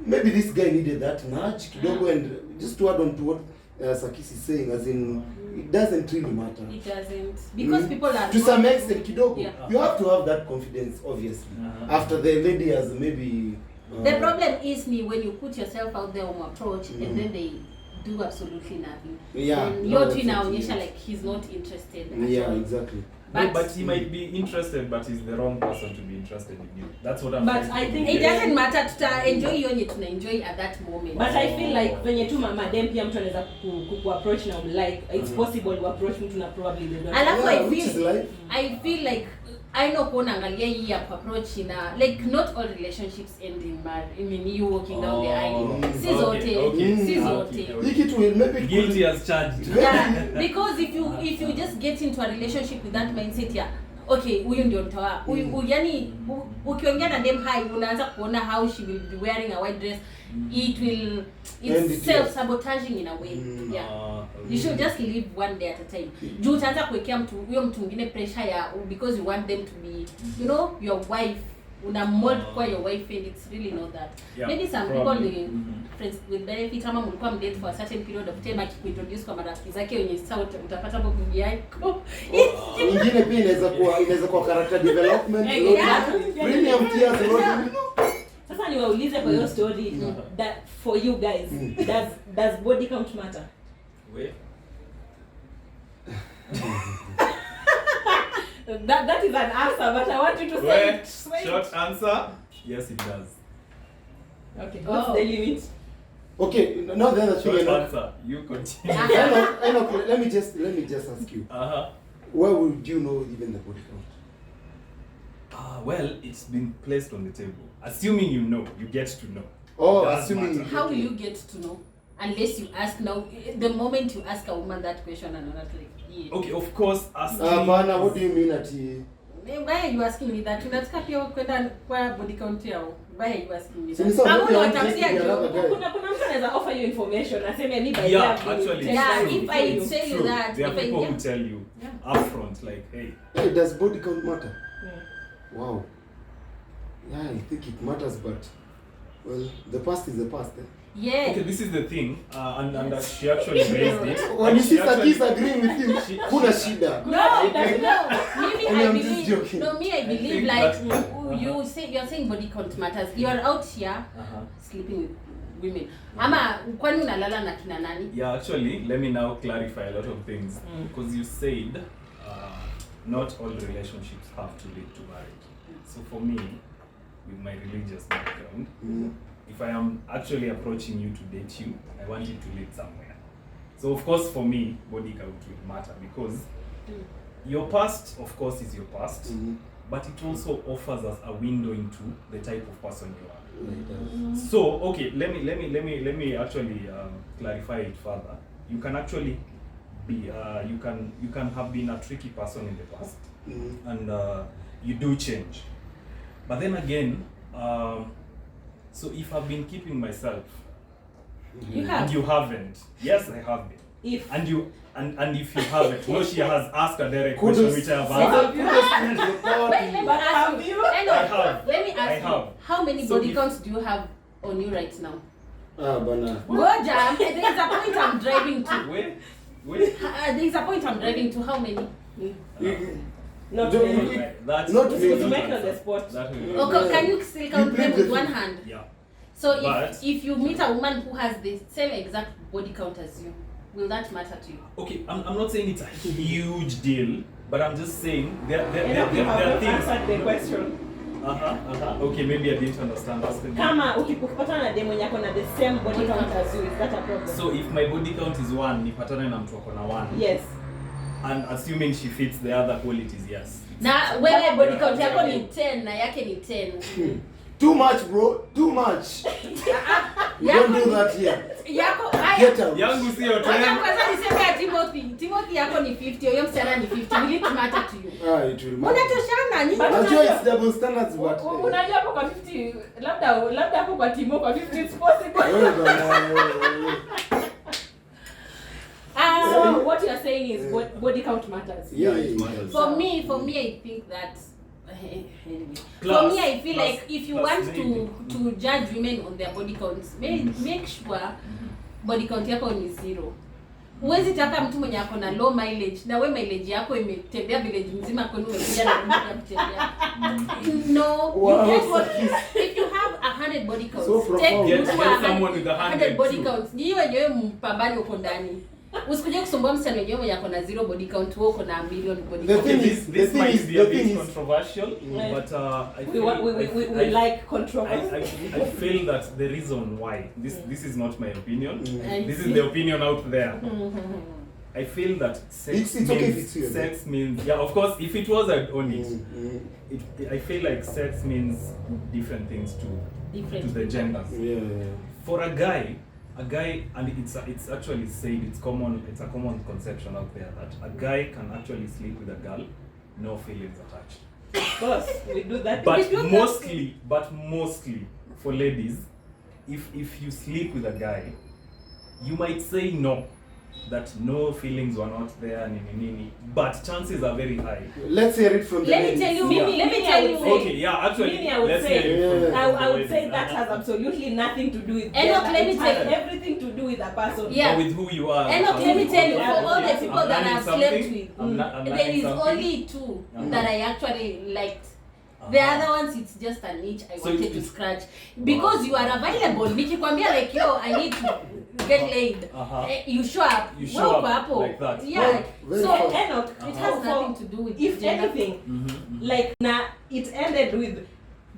maybe this guy needed that nudge kidogo and just to add on to what Sakis is saying, as in it doesn't really matter. It doesn't because people are to some extent kidogo you have to have that confidence obviously after the lady has maybe the problem is when you put yourself out there on approach and then they do absolutely nothing. You're inaonyesha like he's not interested at all. Exactly. But he might be interested, but he's the wrong person to be interested in you. That's what I'm saying. But I think it doesn't matter to enjoy yenye tuna enjoy at that moment. But I feel like venye tu mama dem pia mtu anaweza ku approach na like it's possible to approach mtu na probably they don't. Alafu I feel like I know kuona angalia hii approach na like not all relationships end in marriage. I mean you walking down the aisle. Si zote. It will maybe guilty as charged. Yeah, because if you just get into a relationship with that mindset okay, huyu ndio nitoa. Yani ukiongea na dem high unaanza kuona how she will be wearing a white dress. It's self-sabotaging in a way. You should just live one day at a time. Juu utaanza kuwekea huyo mtu mwingine pressure because you want them to be, you know, your wife. Una mold kwa your wife and it's really not that. Maybe some people friends with benefit kama mlikuwa mdate for a certain period of time akikuintroduce kwa marafiki zake wenye sasa utapata hapo bibi yako. Ingine pia inaweza kuwa character development. Premium tiers loading. Sasa niwaulize kwa hiyo story that for you guys does body count matter? Wait. That is an answer, but I want you to say short answer. Yes, it does. Okay. What's the limit? Okay, now the other thing. Short answer. You continue. I know. Let me just ask you. Where would you know even the body count? Well, it's been placed on the table. Assuming you know, you get to know. Assuming. How will you get to know? Unless you ask now. The moment you ask a woman that question and not like. Okay, of course. Bana, what do you mean ati? Why are you asking me that? Unataka pia kwenda kwa body count yao. Why are you asking me that? Kuna mtu anaweza offer you information. Aseme me by actually. If I tell you that, there are people who tell you upfront like, hey, does body count matter? Wow. Yeah, I think it matters, but well, the past is the past. Yeah. Okay, this is the thing, and she actually raised it. When you see Sakis agreeing with you, kuna shida. No. Maybe I believe like you're saying body count matters. You are out here sleeping with women. Ama kwani unalala na kina nani? Yeah, actually, let me now clarify a lot of things because you said not all relationships have to lead to marriage. So for me, with my religious background, if I am actually approaching you to date you, I want it to lead somewhere. So of course for me, body count will matter because your past, of course, is your past, but it also offers us a window into the type of person you are. So okay, let me actually clarify it further. You can actually be you can have been a tricky person in the past, and you do change. But then again, so if I've been keeping myself, and you haven't, yes, I have been. If if you haven't, no, she has asked a direct question which I have answered. Let me ask you, how many body counts do you have on you right now? Bana. Goja, there's a point I'm driving to. Wait. There's a point I'm driving to. How many? Not to make on the spot. Okay, can you still count them with one hand? Yeah. So if you meet a woman who has the same exact body count as you, will that matter to you? Okay, I'm not saying it's a huge deal, but I'm just saying there are things. Answered the question. Okay, maybe I didn't understand. Kama ukipatana na demo yako na the same body count as you, is that a problem? So if my body count is 1, nipatane na mtu ako na 1. Yes. and assuming she fits the other qualities, yes. Na wewe body count yako ni 10 na yake ni 10. Too much, bro. Too much. You don't do that here. Yako Get out. Yangu sio Wacha 10. kwanza niseme ya Timothy. Timothy yako ni 50, huyo msichana ni 50. Will it matter to you? It will matter. Unatoshana nyinyi. Najua it's double standards, but Unajua hapo kwa 50 labda hapo kwa Timo kwa 50 it's possible. So what you are saying is body count matters. Yeah, it matters. For me, I think that anyway. Plus, for me, I feel plus, like if you plus want maybe. to judge women on their body counts, make sure body count yako ni 0. Huwezi taka mtu mwenye ako na low mileage na we mileage yako imetembea village mzima kwani umekuja na kutembea. No, Wow. you get what if you have 100 body counts. So profound. Get someone with 100 body too. counts. Ni wenyewe mpambani uko ndani. Usikuje kusumbua msichana wenyewe mwenye ako na 0 body count, wewe uko na million body The count. Okay, thing this is- this the might thing is- be a the thing bit is- controversial, but We like controversy. I feel that the reason why this is not my opinion. I This see. is the opinion out there. I feel that sex It's okay if means it's you, sex means yeah. Of course, if it was, I'd own it. I feel like sex means different things to the genders. Yeah. For a guy, and it's actually said, it's a common conception out there that a guy can actually sleep with a girl, no feelings attached. Of course, we do that. But We do that. mostly for ladies, if you sleep with a guy, you might say no, that no feelings were not there, nini, but chances are very high. Let's hear it from the Let me ladies. tell you, Yeah. let me tell you. Okay, yeah, actually, Meaning I would let's say- hear it from I would the say ladies. that has absolutely nothing to do with Enoch, gender. let me It tell has you. everything to do with a person. Yeah. Or with who you are. Enoch, let me tell you, for all the I'm people that learning I've slept something. with, I'm there learning is something. only 2 that I actually liked. The other ones, it's just an itch I So wanted to it's- scratch. Because you are available. Nikikwambia like, yo, I need to get laid. You show up. You show Wewe up uko hapo. like that. Yeah. Very So, fast. Enoch, it has nothing to do with if gender. anything, like it ended with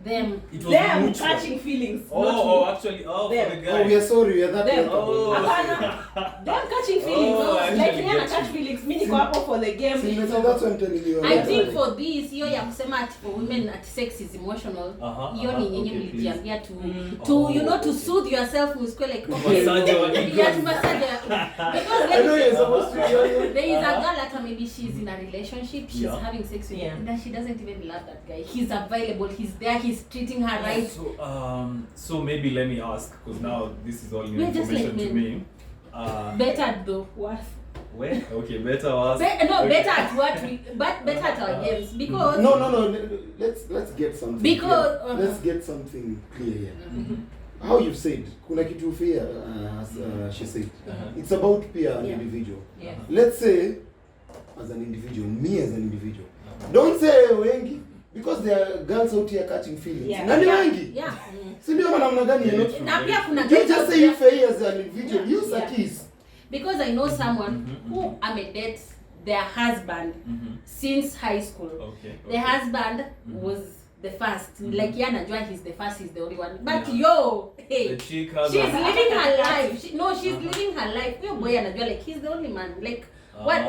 Them. It was them mutual. catching feelings. Oh, not oh, me. actually, for Them. the guy. We are sorry, we are that Them. likable. Hapana. Them catching feelings. Oh, I Like actually me and get catch you. feelings. Me niko hapo for the game. See, that's what I'm telling you. I think for this, hiyo ya kusema ati for women at sex is emotional. Hiyo ni nyinyi okay, mlijiambia to you know to soothe yourself usikwe like okay. Massage your ego. Yeah, to massage your- because I know let you're me supposed to hear there is a girl that maybe she's in a relationship, she's Yeah. having sex with Yeah. him, and she doesn't even love that guy. He's available, he's there, he's treating her right. So maybe let me ask, because now this is all new We're just information like to men. me. Better though. What? Where? Okay, better was. No, better at what we, but better at our games because No. Let's get something. Because, clear. Let's get something clear here. How you said, kuna kitu fair, as she said. It's about peer and Yeah. individual. Yeah. Let's say, as an individual, me as an individual. Don't say wengi, because there are girls out here catching feelings. Yeah. Nani yeah, wengi? yeah. Si ndio maana mna gani Yeah, yenu? true. Na pia kuna You guys just out say you there- fair as an individual. Yeah. Use a kiss. because I know someone who date their husband since high school. Okay. The husband was the first. Like yeah, najua he's the first, he's the only one. But Yeah. yo, hey, The chick has she's a- living her life. She's living her life. Huyo boy anajua like he's the only man. Like what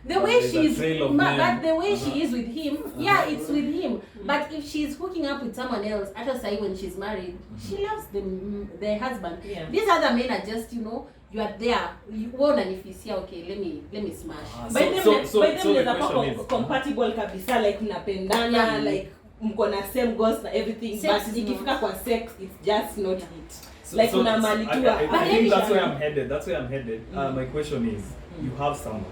the but way there's a she's trail of but men. the way she is with him, yeah, it's with him. But if she's hooking up with someone else, at say when she's married, she loves the husband. Yeah. These other men are just, you are there. You want and if you see okay, let me smash. By them the mnaweza question kuwa is- compatible kabisa, like mnapendana, Yeah. like mko na same goals na everything, Sex but is ikifika not. kwa sex it's just not it. So- Like so kuna mali tu I hapa. think that's where I'm headed. My question is, you have someone.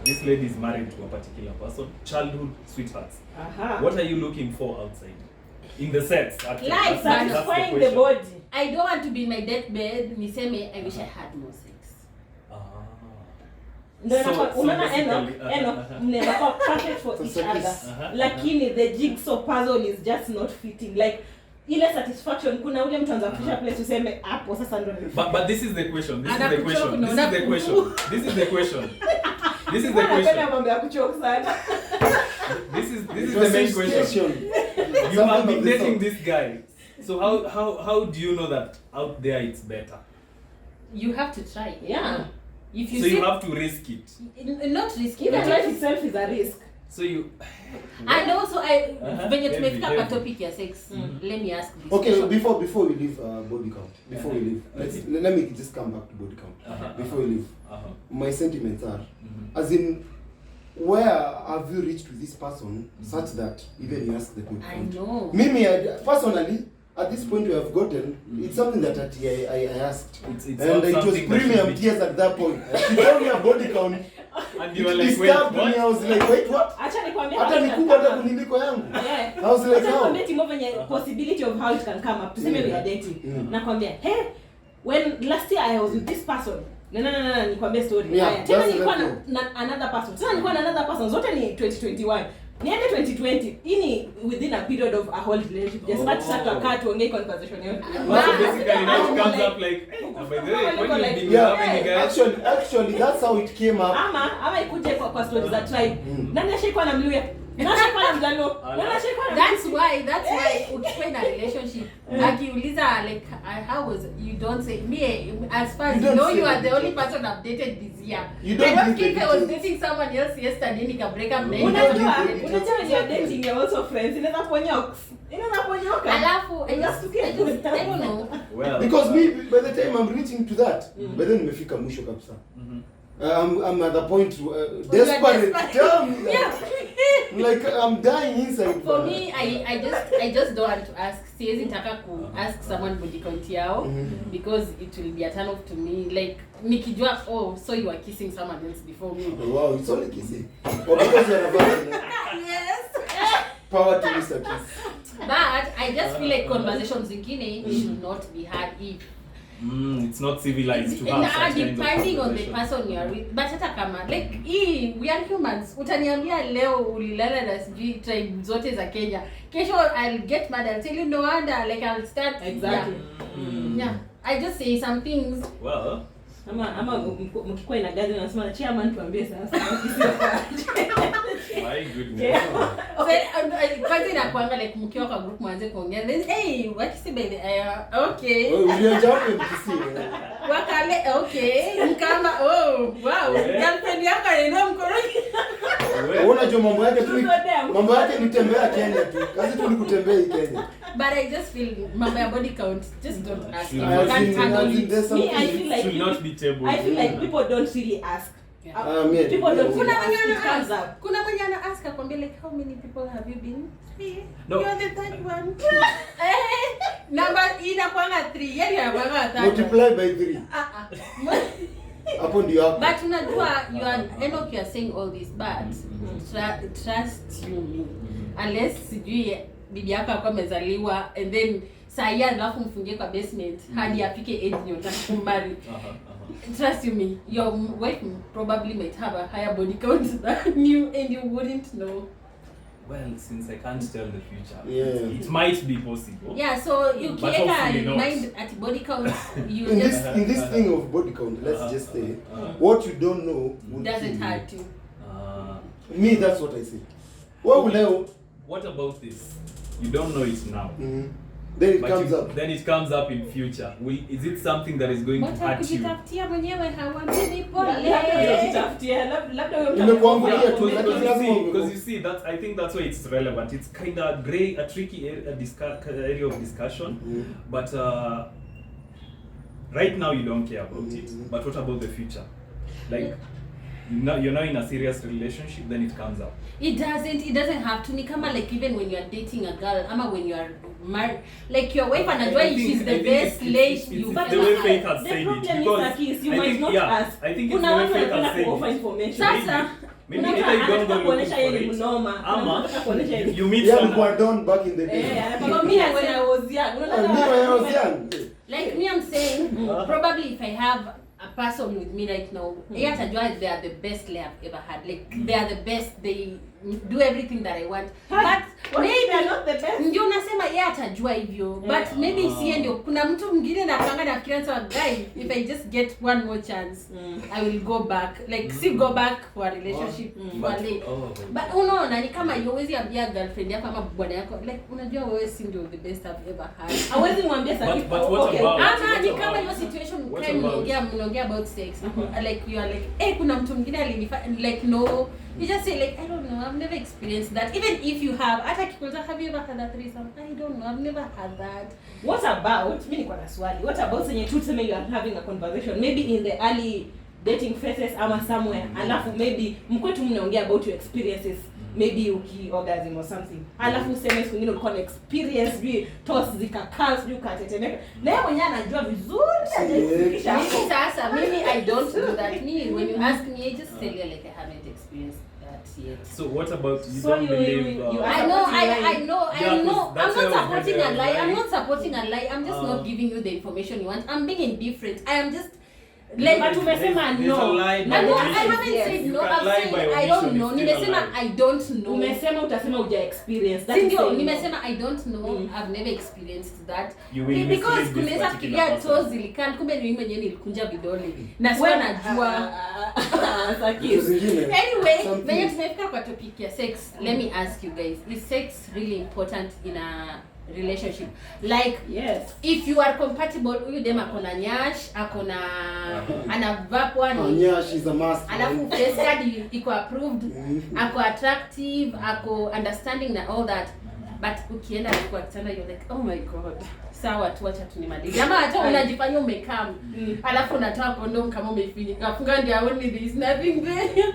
This lady is married to a particular person, childhood sweethearts. Aha. What are you looking for outside? In the sex, actually. Life, That's the Satisfying the question. body. I don't want to be in my deathbed niseme I wish I had more sex. Ndio So- inakuwa- so unaona basically, Enoch mnaweza kuwa perfect for So each sex other, is- lakini the jigsaw puzzle is just not fitting, like ile satisfaction. Kuna ule mtu anza kufisha place useme hapo sasa ndio nimefika. But this is the question. This is Anakuchoka, the question. This is unaona the kuku. question. This is the question. This is the Napenda question. mambo ya kuchoka sana. This is the main question. You have been dating this guy. So how do you know that out there it's better? You have to try. Yeah. If you So you have to risk it. not risky. Even life itself is a risk. So you. And also, when you make up a Heavy. topic your sex, let me ask this Okay, question. before we leave body count, before we leave, let me just come back to body count. Before we leave, my sentiments are, as in, where have you reached with this person such that even you ask the body I count? know. Mimi, personally, at this point we have gotten, it's something that I asked. It's And not it was something that premium should be- tears at that point. She told me a body count. And you It were like, wait, disturbed me. I what? was like, wait, what? Acha nikwambie Hata how it ni can kubwa come hata up. kuniliko yangu. Yeah. I was like, Acha how? nikwambie Timo venye possibility of how it can come up. Tuseme we are dating. Nakwambia, hey, when last year I was with this person. No, nikwambie story. Yeah, Haya, tena that's nilikuwa the na another person. Tena nilikuwa na another person. Zote ni 2021. Niende 2020. Ini within a period of a whole relationship. Just but start to cut tuongee conversation yote. So basically now it comes up like, hey, by the way, when you been Yeah, having guys. actually, that's how it came up. Ama ikuje kwa stories za tribe. Nani ashaikuwa na Mluya? Nani ashaikuwa na Mjaluo? Nani ashaikuwa na That's why ukiwa in a relationship, akiuliza like how was you don't say me as far as You you don't know say you are the the only details. person I've dated this year. You don't I don't give the think I was details. dating someone else yesterday nika break up na You yeye. don't Unajua, give the details. unajua when you're dating you're also friends. Inaweza ponyoka. Inaweza ponyoka. Alafu I don't know. Well, Because me, by the time I'm reaching to that, by then nimefika mwisho kabisa. I'm at the point desperate. desperate. Tell me that. Yeah. Like I'm dying inside. For me, I just don't want to ask. Siwezi taka ku ask someone body count yao because it will be a turn off to me. Like nikijua, oh, so you are kissing someone else before me. Oh, wow, it's only kissing. Or because you're a virgin. Yes. Power to Mr. Kiss. But I just feel like conversations zingine should not be had if it's not civilized to have such kind of depending on the conversation. person you are with. But hata kama like we are humans. Utaniambia leo ulilala na sijui tribe zote za Kenya. Kesho I'll get mad and tell you no wonder like I'll start Exactly. Yeah. I just say some things. Well, Ama mkikuwa ina gari unasema chairman tuambie sasa. my goodness. Kwanza inakuanga like mkiwa kwa group mwanze kuongea then hey wakisi by the okay Ulianza wapi mkisi? wakale okay mkamba oh wow girlfriend yako anainua mkono. Unajua mambo yake ni tembea Kenya tu. Kazi tu ni kutembea hii Kenya. But I just feel mambo ya body count just don't ask. You Should can't handle it. Me, I feel like Should not be tabled. I feel like people don't really ask. Yeah. People don't Kuna ask. mwenye It comes ana up. kuna mwenye ana ask akwambia like how many people have you been? 3. No. You're the third one. Number inakuanga 3. Yeye anakuanga 3. Multiply by 3. Hapo ndio hapo. But unajua you are Enoch, you are saying all this but trust you me unless sijui bibi yako akwa amezaliwa and then saa hii alafu mfungie kwa basement hadi afike age ni unataka kumarry. Trust you me, your wife probably might have a higher body count than you and you wouldn't know. Well, since I can't tell the future, Yeah. it might be possible. Yeah, so you But can hopefully not. mind at body count you In just this thing of body count, let's just say what you don't know will doesn't kill you. hurt you. Me, that's what I say. What will I? What about this? You don't know it now. Then it But comes up. Then it comes up in future. Is it something that is going to hurt you? Kujitafutia mwenyewe hawamini pole. Labda huyo mtu Nimekuangukia anakuwa tu, kwa lakini lazima Because you see that I think that's why it's relevant. It's kind of gray, a tricky area of discussion. But right now you don't care about it. But what about the future? Like you're now in a serious relationship, then it comes up. It doesn't have to. Ni kama like even when you are dating a girl, ama when you are married, like your wife anajua she's the best lady you've the way ever Faith had. has The said problem it. is Because that is you I might think, not yeah, ask. I think it's Kuna the way watu Faith wanapenda has said kuoffer it. information. Sasa Maybe Kuna either you don't go anataka kuonesha looking yeye for ni it, mnoma. ama Anataka kuonesha yeye. you meet Yeah, someone. we done back in the day. Kwa mimi when I was young, Me when I was young. like me, I'm saying probably if I have a person with me right now, yeye atajua they are the best I've ever had. Like they are the best. do everything that I want. But Maybe they're not the best. ndio nasema yeye atajua hivyo, but maybe sie ndio kuna mtu mwingine napanga nafikiria sawa, guy, if I just get one more chance I will go back, like see go back for a relationship for like but unaona ni kama hauwezi ambia girlfriend yako ama bwana yako like unajua wewe si ndio the best I've ever had. Hawezi mwambia sasa But what about- Ama ni kama hiyo situation mnaongea about sex. Like you are like kuna mtu mwingine alinifanya like no, you just say like I don't know, I've never experienced that. Even if you have, hata kikuuliza have you ever had a threesome, I don't know, I've never had that. What about, mimi niko na swali, what about when you tuseme you are having a conversation maybe in the early dating phases ama somewhere, alafu maybe mkwetu mnaongea about your experiences, maybe orgasm or something, alafu useme siku nyingine ulikuwa na experience vi toss zikakaa sijui ukatetemeka, na yeye mwenyewe anajua vizuri ajefikisha hapo. Mimi sasa I don't do that. Me when you ask me I just tell you like I haven't experienced that yet. So what about you So don't you believe? you I know. Yeah, I'm not that's why I was supporting gonna a lie. I'm lie. not supporting a lie. I'm just not giving you the information you want. I'm being indifferent. I am just like But umesema there's a no. lie by I omission. haven't said You no. can I'm lie saying by I don't omission, know. it's still a Nimesema lie. I don't know. Umesema utasema uja experience. That Si is ndio saying no. nimesema I don't know. I've never experienced that. You will Because mislead this kunaweza particular fikiria person. toes zilikaa kumbe ni mimi mwenyewe nilikunja vidole. Na sio najua. Vitu zingine, Anyway, something- venye tumefika kwa topic ya sex, let me ask you guys, is sex really important in a relationship? Like, Yes. if you are compatible, huyu dem akona nyash, akona anavaa pwani, yeah, she's a master. alafu face card iko approved, ako attractive, ako understanding na all that, but ukienda kwa kitanda you're like, oh my god, sawa tu acha tunimalize. Ama hata unajifanya umekam, alafu unatoa condom kama umefinika. Funga ndio only there is nothing there.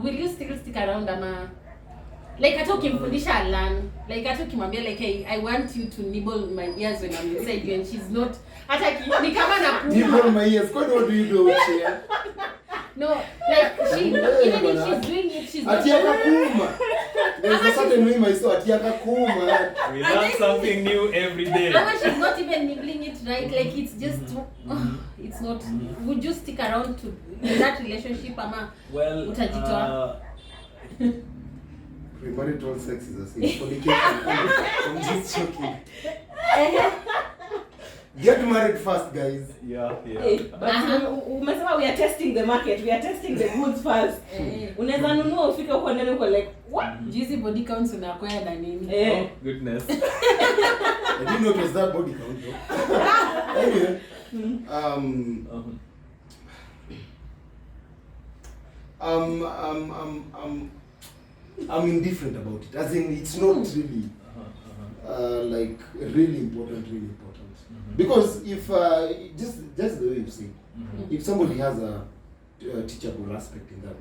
Will you still stick around ama like hata ukimfundisha learn, like hata ukimwambia like hey, I want you to nibble my ears when I'm inside you and she's not hata ni kama Nibble nakuuma. my ears. What do you do with here? No, like she even if she's doing it she's not Atiaka kuma. There's a certain way my so atiaka kuma. We learn something new every day. Ama she's not even nibbling it right, like it's just it's not. Would you stick around to that relationship ama Well, utajitoa? Premarital sex is a sin. Fornication. I'm just joking. Get married fast, guys. yeah. Hey, but umesema we are testing the market, we are testing the goods first. Unaweza nunua ufike huko ndani uko like what? Juicy body counts unakwea na nini? Oh goodness. I didn't know it was that body count though. Anyway, I'm indifferent about it. As in, it's not really like really important. Because if just the way you say, if somebody has a teachable aspect in them,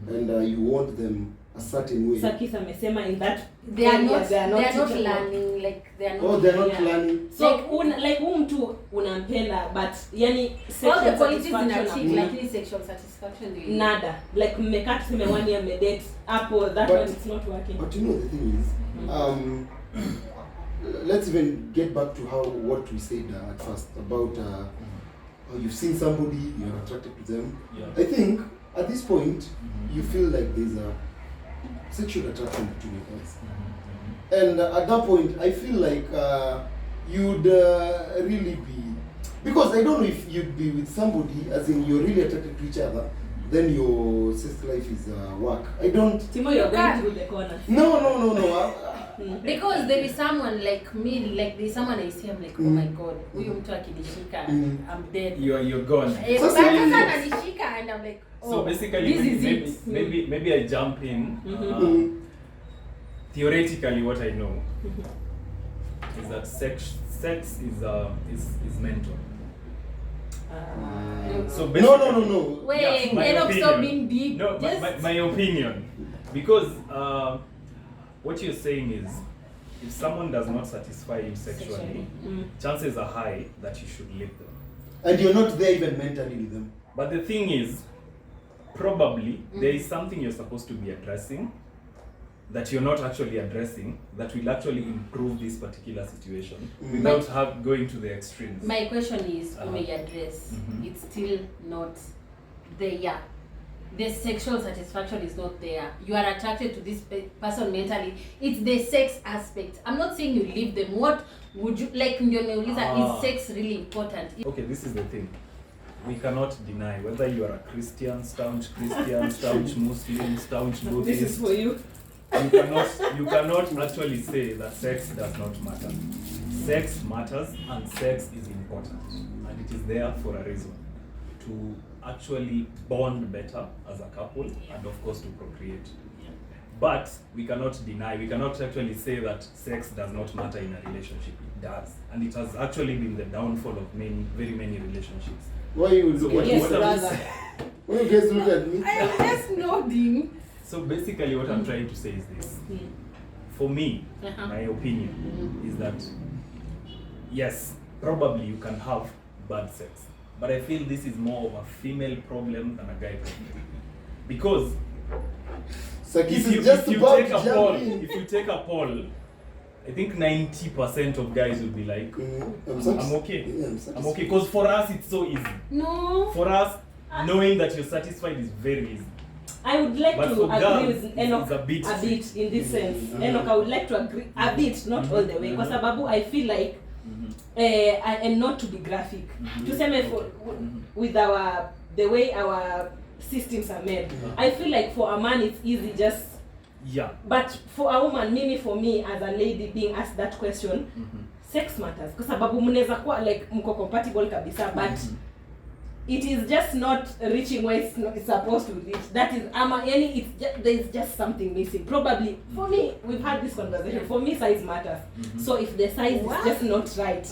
and you want them a certain way. Sakisa amesema in that They are area, not teachable. learning, like they are not. Oh, they're not yeah. learning. So like mtu unampenda but yani All the sexual qualities in a satisfaction chick, lakini sexual satisfaction ndio. nada, like mmekaa tuseme 1 year mmedate hapo that But- one it's not working. But you know the thing is, let's even get back to what we said at first about how you've seen somebody, you're attracted to them. Yeah. I think at this point you feel like there's a sexual attraction between you guys, and at that point I feel like you'd really be, because I don't know if you'd be with somebody as in you're really attracted to each other, then your sex life is work. I don't. Timo, you're going through the corner. No. Because there is someone like me, like there is someone I see, I'm like, oh my god, huyu mtu akinishika, I'm dead. You're gone. But So sasa serious. ananishika and I'm like, oh, So basically, this is it. maybe I jump in. Theoretically, what I know is that sex is mental. So basically, No. Wait, yeah, my end up opinion. stop being deep. No, Just my opinion, because what you're saying is, if someone does not satisfy you sexually, chances are high that you should leave them. And you're not there even mentally with them. But the thing is, probably there is something you're supposed to be addressing that you're not actually addressing that will actually improve this particular situation without going to the extremes. my question is, may address, it's still not there. the sexual satisfaction is not there. You are attracted to this person mentally. It's the sex aspect. I'm not saying you leave them. What would you like? Is sex really important? Okay, this is the thing. We cannot deny whether you are a Christian, staunch Muslim, staunch Buddhist. This is for you. You cannot actually say that sex does not matter. Sex matters and sex is important, and it is there for a reason, to actually bond better as a couple and of course to procreate. But we cannot deny, we cannot actually say that sex does not matter in a relationship. It does, and it has actually been the downfall of very many relationships. Why you look at Yes, me? brother. Why you guys look at me? I am just nodding. So basically what I'm trying to say is this. For me, my opinion is that yes, probably you can have bad sex, but I feel this is more of a female problem than a guy problem. Because if you take a poll, I think 90% of guys will be like, I'm okay. Yeah, I'm okay. Because for us, it's so easy. No. For us, knowing that you're satisfied is very easy. I would like But to for agree girls, with Enoch it's a bit in this sense. Enoch, I would like to agree a bit, not all the way. Because sababu, I feel like, and not to be graphic, to say with the way our systems are made, I feel like for a man it's easy just. Yeah. But for a woman, for me as a lady being asked that question, sex matters. Because sababu mnaweza kuwa like mko compatible kabisa, but it is just not reaching where it's supposed to reach. That is, there's just something missing. Probably, for me, we've had this conversation. For me, size matters. So if the size is just not right,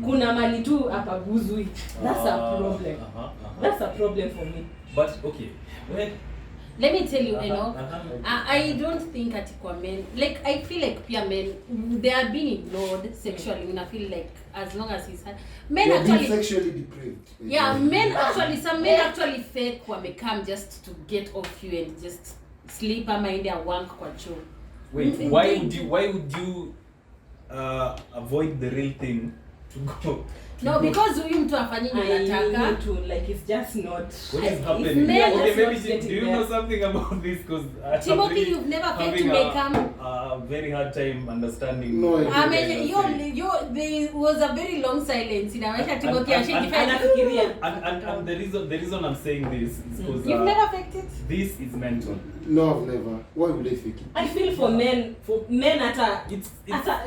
kuna mali tu apaguzui. That's a problem. That's a problem for me. But okay, let me tell you, I don't think at men, like I feel like peer men, they are being ignored sexually. And I feel like as long as he's men you're actually being sexually depraved. Yeah, men actually, some men actually fake when come just to get off you and just sleep in their wank kwa choo. Wait, why would you avoid the real thing to go? No, because huyu mtu afanye nataka. To like it's just not. What is happening? Okay, maybe do you know something about this? Because Timothy, you've never faked to make a very hard time understanding. No, I mean, there was a very long silence. Inaonyesha Timothy anafikiria. And the reason I'm saying this is because you've never faked it. This is mental. No, I've never. Why would I fake it? I feel for men hata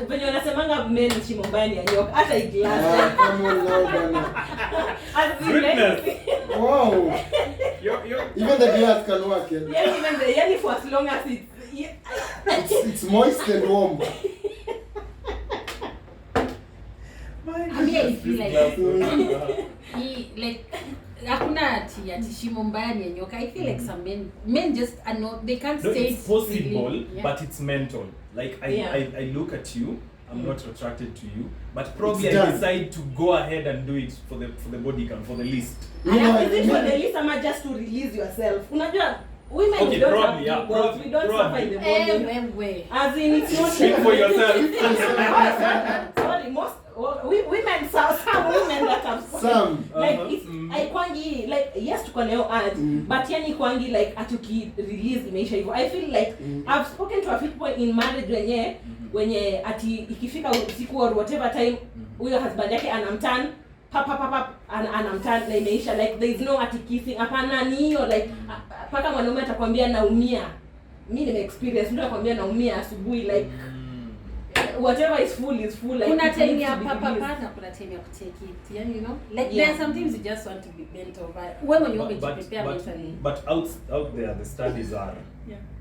venye wanasemanga men chimombani ya nyoka hata iglass. Come on now, bana. Goodness. Wow. Even the glass can work. Yeah, even the for as long as it's moist and warm. I feel like hakuna ati shimo mbaya ni nyoka. I feel like some men just are not, they can't say it's possible, but it's mental. Like I look at you, I'm not attracted to you, but probably I decide to go ahead and do it for the body count, for the list. Is it for the list ama just to release yourself? Unajua women okay, don't probably, have to we don't suffer in the morning. As in it's not speak for yourself. Sorry, most women, some women that have spoken, like it's aikwangi like yes tuko nayo ad but yani kwangi like atuki release imeisha hivyo. I feel like I've spoken to a few people in marriage wenye ati ikifika usiku or whatever time huyo husband yake anamturn anamturn na imeisha, like there is no ati kissing, hapana. Ni hiyo like paka mwanaume atakwambia naumia. Mimi nime experience mtu anakwambia naumia asubuhi like whatever is full like kuna time ya papa na kuna time ya kutake it, you know, like there are sometimes you just want to be bent over when you want to prepare mentally. But out there the studies are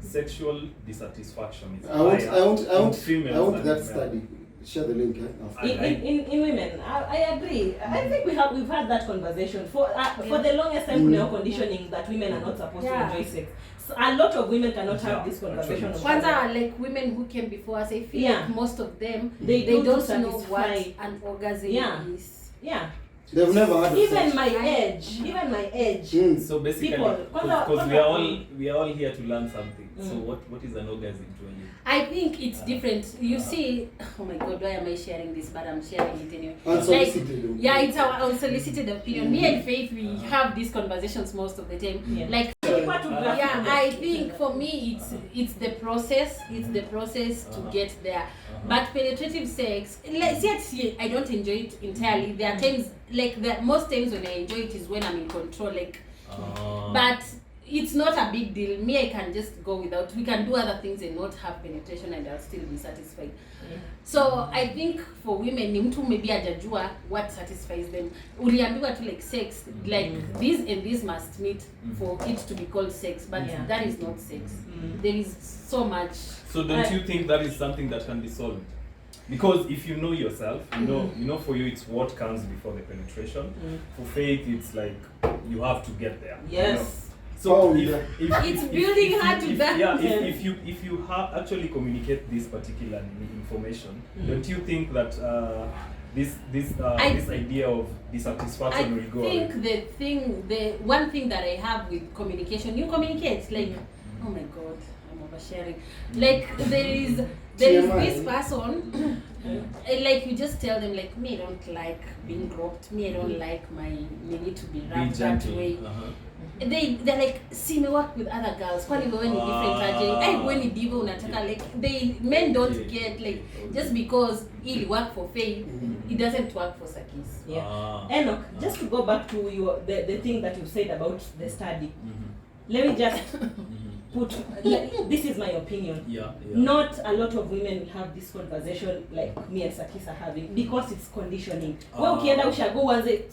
sexual dissatisfaction is I want that men. study. Share the link. In women, I agree. I think we've had that conversation for the longest time. Kuna conditioning that women are not supposed to enjoy sex. So a lot of women cannot have this conversation. Kwanza, like women who came before us, I feel like most of them they don't know what an orgasm is. Yeah. They've never had even my age. So basically, because we are all here to learn something. So what is an orgasm to you? I think it's different. You see, oh my God, why am I sharing this? But I'm sharing it anyway. Unsolicited. Like, it's our unsolicited opinion. Me and Faith, we have these conversations most of the time. Like Ilikuwa tu graphic. Yeah, I think for me it's the process. It's the process to get there. But penetrative sex, like, see, I don't enjoy it entirely. There are times, like most times when I enjoy it is when I'm in control, like. But it's not a big deal. Me, I can just go without. We can do other things and not have penetration, and I'll still be satisfied. So I think for women, ni mtu maybe hajajua what satisfies them. Uliambiwa to like sex, like this and this must meet for it to be called sex, but that is not sex. There is so much. So don't you think that is something that can be solved? Because if you know yourself, you know for you it's what comes before the penetration. For Faith, it's like you have to get there. Yes. You know? So if It's building her to that. Yeah, if you actually communicate this particular information, don't you think that this idea of dissatisfaction will go away? I think the one thing that I have with communication, you communicate like, oh my God, I'm oversharing. Like there is this person, like you just tell them like, me I don't like being groped, me I don't like my need to be wrapped that way. They're like, see me work with other girls. Kwani wewe ni different aje? Wewe ni diva unataka like men don't get like just because it work for Faith, it doesn't work for Sakis. Yeah. Enoch, just to go back to the thing that you said about the study. Let me just put this is my opinion. Not a lot of women will have this conversation like me and Sakis are having because it's conditioning. Wewe ukienda ushago uanze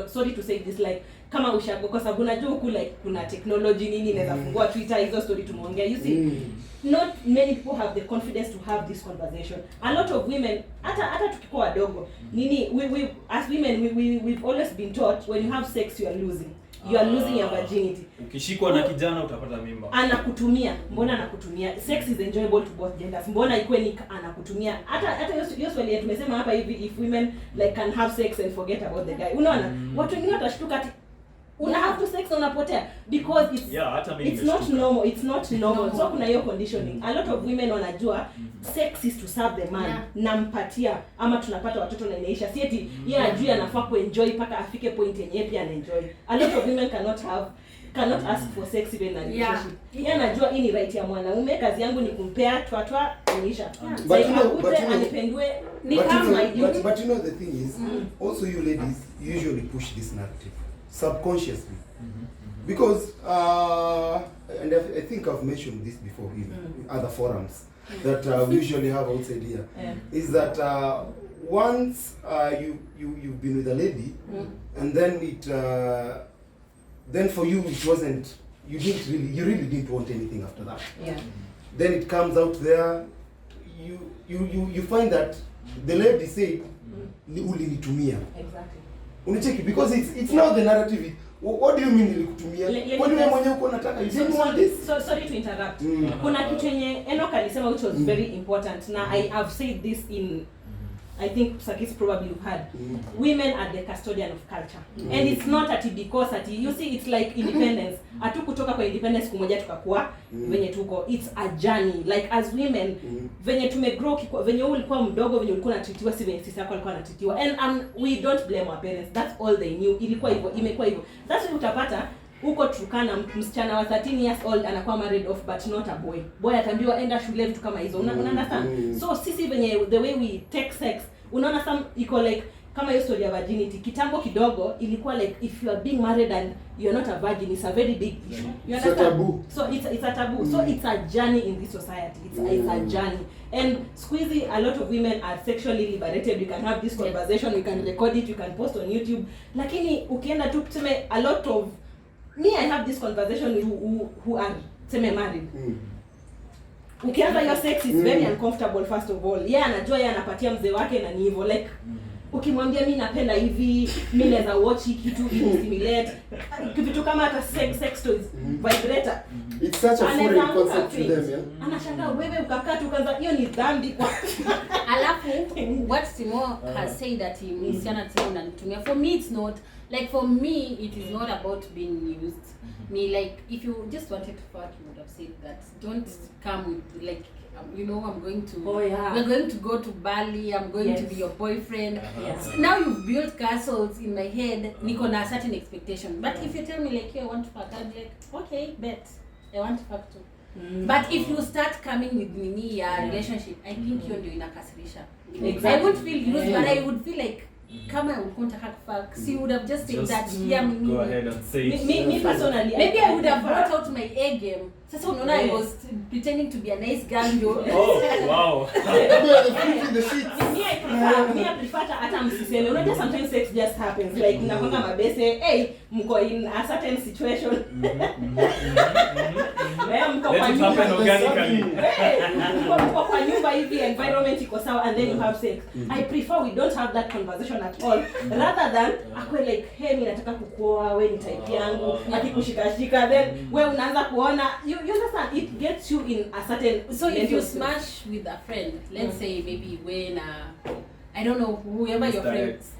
sorry to say this like kama ushago kwa sababu unajua huku like kuna technology nini inaweza fungua Twitter hizo story tumeongea. You see, not many people have the confidence to have this conversation. A lot of women hata tukikuwa wadogo nini we as women we've always been taught when you have sex you are losing. You are losing your virginity. Ukishikwa na kijana utapata mimba. Anakutumia. Mbona anakutumia? Sex is enjoyable to both genders. Mbona ikuwe ni anakutumia? Hata hiyo swali tumesema hapa hivi, if women like can have sex and forget about the guy. Unaona? Watu wengine watashtuka ati una have to sex unapotea because it's not normal. It's not normal. So kuna hiyo conditioning. A lot of women wanajua sex is to serve the man. Nampatia ama tunapata watoto na inaisha. Si eti yeye ajui anafaa kuenjoy paka afike point yenye pia anaenjoy. A lot of women cannot ask for sex even in a relationship. Yeye anajua hii ni right ya mwanaume, kazi yangu ni kumpea twatwa inaisha. But you know, the thing is, also you ladies usually push this narrative subconsciously. Because and I think I've mentioned this before in other forums that we usually have outside here, is that once you've been with a lady and then then for you it wasn't, you really didn't want anything after that. Then it comes out there, you find that the lady said ulinitumia. Exactly. Unacheki, because it's now the narrative. What do you mean nilikutumia? Kwani wewe mwenyewe uko unataka you didn't want this? Sorry to interrupt. Kuna kitu yenye Enoch alisema which was very important. Now I have said this in, I think Sakis probably you've heard. Women are the custodian of culture. And it's not ati because ati, you see it's like independence. Hatukutoka kwa independence kumoja tukakuwa venye tuko. It's a journey. Like as women, venye tumegrow, venye ulikuwa mdogo, venye ulikuwa unatreatiwa, si venye sisi yako alikuwa anatreatiwa. And we don't blame our parents. That's all they knew. Ilikuwa hivyo, imekuwa hivyo. That's why utapata uko Turkana msichana wa 13 years old anakuwa married off but not a boy. Boy atambiwa enda shule vitu kama hizo. Understand? So sisi venye the way we take sex, unaona some iko like kama hiyo story ya virginity. Kitambo kidogo ilikuwa like if you are being married and you're not a virgin, it's a very big issue. You understand? It's a taboo. So it's a taboo. So it's a journey in this society. It's a journey. And squeezy, a lot of women are sexually liberated. You can have this conversation, you can record it, you can post on YouTube. Lakini ukienda tu tuseme a lot of me, I have this conversation with who are married. Ukianza your sex is very uncomfortable first of all. Yeye anajua yeye anapatia mzee wake na ni hivyo like ukimwambia mimi napenda hivi, mimi naweza watch kitu stimulate kitu kama hata sex toys, vibrator. It's such a foreign concept to them, yeah. Anashangaa wewe ukakaa tu kwanza, hiyo ni dhambi kwa. Alafu what Simo has said that msichana tena unanitumia, for me it's not Like for me, it is not about being used. Me, like if you just wanted to fuck, you would have said that. Don't come with like, you know, I'm going to. Oh yeah. We're going to go to Bali. I'm going to be your boyfriend. Yes. So now you've built castles in my head. Niko na certain expectation. But if you tell me like, I want to fuck, I'll be like, okay, bet. I want to fuck too. But if you start coming with nini relationship, I think you're doing inakasirisha. Exactly. I would feel used, but I would feel like kama ulikuwa unataka kufuck, so you would have just said that here Go ahead and say it. Me personally, maybe I would have brought out my A game. Sasa unaona I was pretending to be a nice girl. Oh, wow. Me I prefer hata msiseme. Unajua sometimes sex just happens. Like mnakwanga mabese, hey, mko in a certain situation. Mko kwa nyumba organically. Mko kwa nyumba hivi, environment iko sawa, and then you have sex. I prefer we don't have that conversation at all, rather than akwe like, hey, mimi nataka kukuoa, wewe ni type yangu, akikushikashika, then wewe unaanza kuona you understand, it gets you in a certain. So if you smash with a friend, let's say maybe when I don't know, whoever your friends,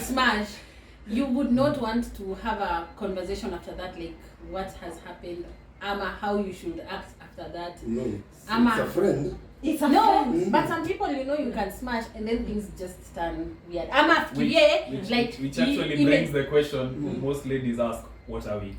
smash, you would not want to have a conversation after that, like what has happened, how you should act after that. No, it's a friend. It's a friend. But some people, you know, you can smash and then things just turn weird. Which actually brings the question most ladies ask, what are we?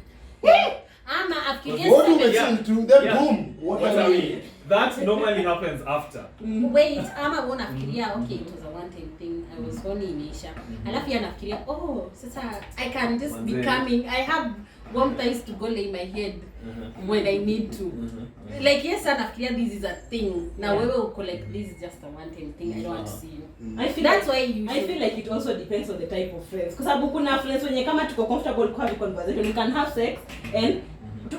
What do you listen to? Then boom. What are we? That normally happens after. Wait, wona fikiria, okay, it was a one time thing. I was horny imeisha. Alafu ya nafikiria, oh, sasa I can just be coming. I have warm thighs to go lay my head when I need to. Like yes, nafikiria this is a thing. Now wewe uko like this is just a one time thing. I don't want to see you. I feel that's like, why you I feel like it also depends on the type of friends. Kwa sababu kuna friends wenye kama tuko comfortable kwa have conversation, we can have sex, and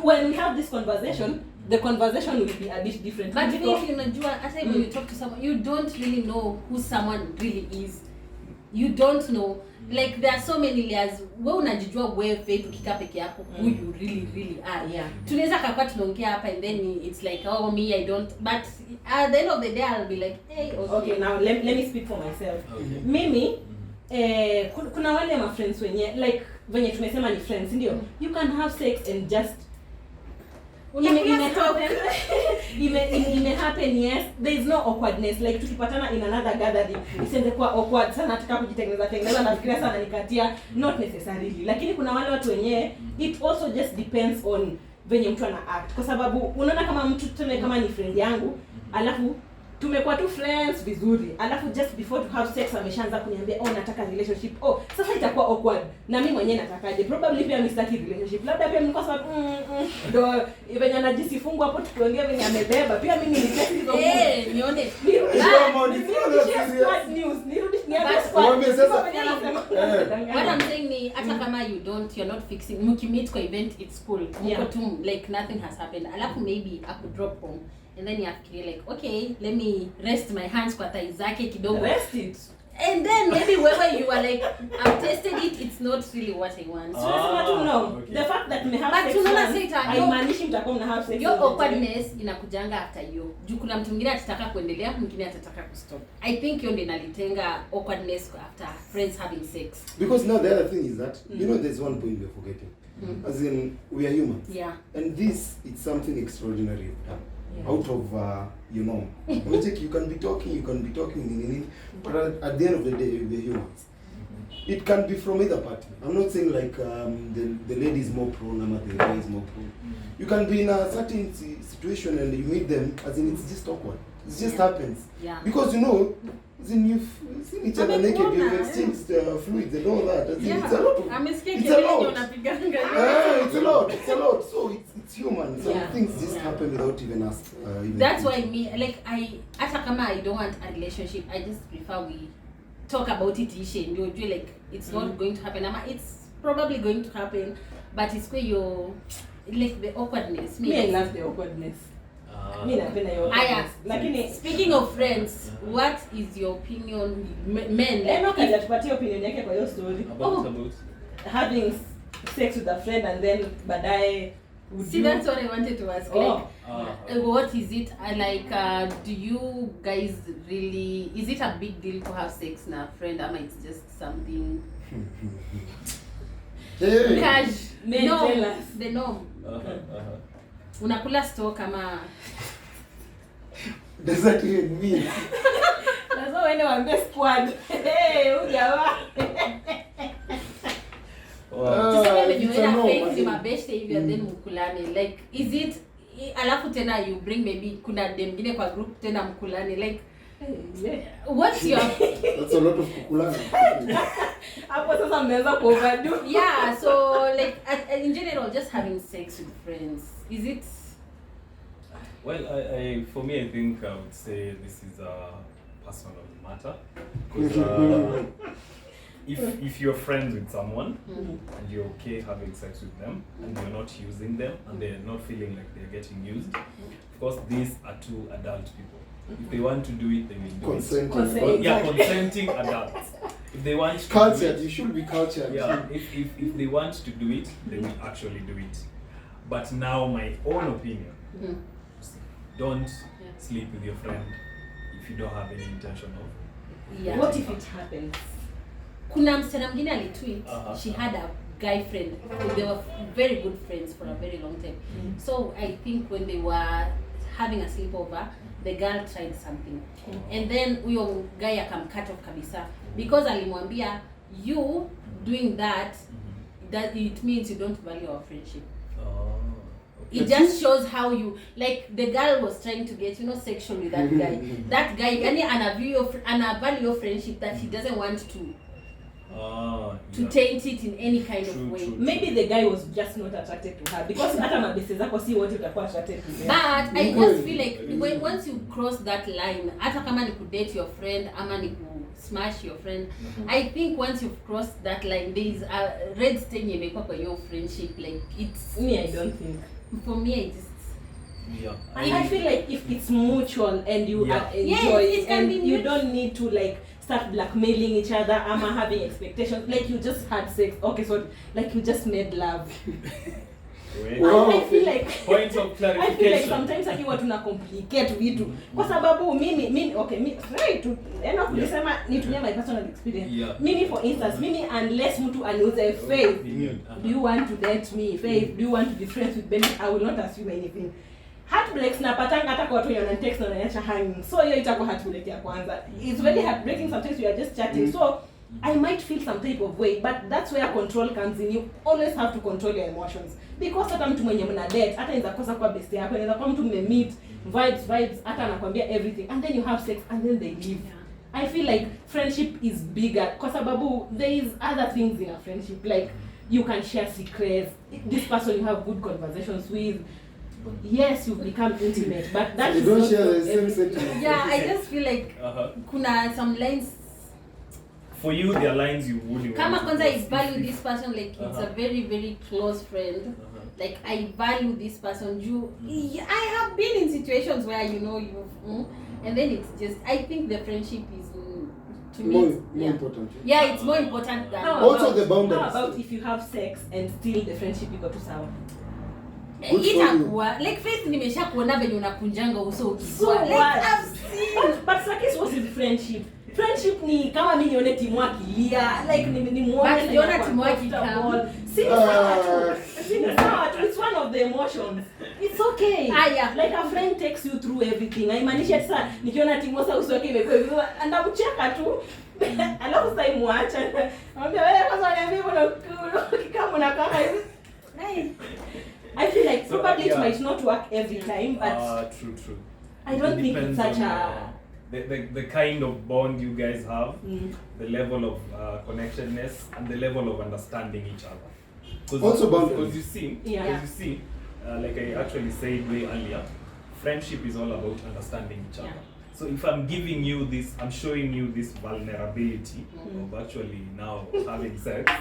when we have this conversation, the conversation will be a bit different. But if you unajua, hata when you talk to someone, you don't really know who someone really is. You don't know. Like there are so many layers. Wewe unajijua wewe Faith ukikaa peke yako who you really are. Yeah. Tunaweza kakwa tunaongea hapa and then it's like, oh me I don't, but at the end of the day I'll be like, hey, okay now let me speak for myself. Okay. Mimi kuna wale ma friends wenye like venye tumesema ni friends ndio. You can have sex and just It happen, yes. There is no awkwardness. Like tukipatana in another gathering, isiende kwa awkward sana, nataka kujitengeneza nafikiria sana nikatia, not necessarily. Lakini kuna wale watu wenyewe, it also just depends on venye mtu ana act. Kwa sababu unaona kama mtu tuseme kama ni friend yangu, alafu tumekuwa tu friends vizuri, alafu just before to have sex ameshaanza kuniambia oh nataka relationship. Oh sasa itakuwa awkward na mimi mwenyewe natakaje? Probably pia mimi sitaki relationship, labda pia niko sababu ndo venye anajisifungu hapo tukiongea venye amebeba pia mimi ni kesi hizo. Nione what I'm saying ni hata kama you're not fixing, mkimit kwa event it's cool, mko tu like nothing has happened, alafu maybe I could drop home and then you have to like, okay, let me rest my hands kwa thighs zake kidogo, rest it, and then maybe whether you are like, I've tested it, it's not really what I want. So that's what know. Okay. The fact that we have but sex, haimaanishi mtakuwa mna have sex. Your awkwardness inakujanga after you. Juu kuna mtu mwingine atataka kuendelea, mwingine atataka kustop. I think hiyo ndio inalitenga awkwardness after friends having sex. Because now the other thing is that you know there's one point we're forgetting. As in we are humans. Yeah. And this is something extraordinary. Out of you know, you can be talking, but at the end of the day we're humans. It can be from either party. I'm not saying like the lady is more prone or the guy is more prone. You can be in a certain situation and you meet them, as in it's just awkward. It just happens. Yeah. Because you know, as in you've seen each other naked, you've exchanged fluids and all that. As in, it's a lot. It's a lot. So it's human. Some things just happen without even us. That's why me, like hata kama I don't want a relationship, I just prefer we talk about it and you do like it's not going to happen. It's probably going to happen, but it's where you like the awkwardness. I love the awkwardness. Mimi napenda hiyo. Lakini speaking of friends, what is your opinion men like tupatie opinion yake kwa hiyo story about having sex with a friend and then baadaye that's what I wanted to ask. What is it like? Do you guys really? Is it a big deal to have sex na friend, or it's just something Hey. Cash. Men No, tell us. the norm. Unakula store kama Does that even mean? Lazima uende waambie squad. Huyu jamaa. tuseme venye it's a unaenda norm, fake I ni think. mabeshte hivi and then mkulane. Like is it alafu tena you bring maybe kuna dem mwingine kwa group tena mkulane like what's your That's a lot of kukulana. Hapo sasa mmeanza kuoverdo. yeah, so like in general just having sex with friends, is it Well, for me, I think I would say this is a personal matter. Because if you're friends with someone and you're okay having sex with them and you're not using them and they're not feeling like they're getting used, of course, these are two adult people. If they want to do it, they will do Consenting. it. Yeah, consenting adults. If they want to Cultured. do You it, should be cultured. yeah, if they want to do it, they will actually do it. But now, my own opinion, don't sleep with your friend if you don't have any intention of. yeah. What if it happens? Kuna msichana mwingine alitweet she Uh-huh. had a guy friend. They were very good friends for a very long time. So I think when they were having a sleepover, the girl tried something. And then huyo guy akamcut off kabisa because alimwambia you doing that it means you don't value our friendship. It just shows how you like the girl was trying to get sexual with that guy. That guy yani ana value your friendship that he doesn't want to taint it in any kind of way. True. Maybe the guy was just not attracted to her because hata mabese zako si wote utakuwa attracted to them. But I just feel like once you cross that line, hata kama ni kudate your friend ama ni smash your friend, I think once you've crossed that line there is a red stain imekuwa kwa your friendship. Like it's Me, I don't think. for me I just I feel like if it's mutual and you Yeah. enjoy Yes, it can and be you mutual. don't need to like start blackmailing each other ama having expectations, like you just had sex, okay, so like you just made love. Wait. Wow. I feel like Point of I feel like clarification. sometimes akiwa tuna complicate vitu kwa sababu mimi okay me try to kusema nitumia my personal experience. Yeah. Mimi for instance, mimi unless mtu aniuze Faith, do you want to date me? Faith, do you want to be friends with Benny? I will not assume anything. Heartbreaks napatanga hata kwa watu wenye text na wanaacha hanging. So hiyo itakuwa heartbreak ya kwanza. It's very heartbreaking sometimes we are just chatting. So I might feel some type of way, but that's where control comes in. You always have to control your emotions. Because hata mtu mwenye mna date, hata inaweza kosa kwa best yako, inaweza kwa mtu meet, vibes, hata anakuambia everything and then you have sex and then they leave. I feel like friendship is bigger kwa sababu there is other things in a friendship, like you can share secrets. This person you have good conversations with. Yes, you become intimate, but that You is don't not share for the same everything. sentiment. yeah, I just feel like kuna some lines For you, there are lines you wouldn't kama want to kwanza I cross value if- this person like it's a Uh-huh. very very close friend. Like I value this person. I have been in situations where and then it's just I think the friendship is to me More yeah. important. Yeah, it's more important than How Also about- the boundaries. How about if you have sex and still the friendship iko tu sawa? Good for itakuwa like Faith nimesha kuona venye unakunjanga uso So ukikua like what? I've seen But Sakis, what is friendship? Friendship ni kama mimi nione timu akilia, like ni muone But ukiona timu akikam. Si sawa tu. Si sawa tu. It's one of the emotions. It's okay. Yeah. Like a friend takes you through everything. Haimaanishi sasa nikiona timu sasa uso wake imekuwa hivi andamcheka tu. Alafu sasa imwacha. Mwambie wewe kwanza niambie bwana kikamo na kama hivi. I feel like So, probably yeah. it might not work every time, but True. I don't It think it's depends such on, a the kind of bond you guys have, Mm. the level of connectedness, and the level of understanding each other. Also boundaries. Because you see, Yeah. like I actually said way earlier, friendship is all about understanding each other. Yeah. So if I'm giving you this, I'm showing you this vulnerability of actually now having sex,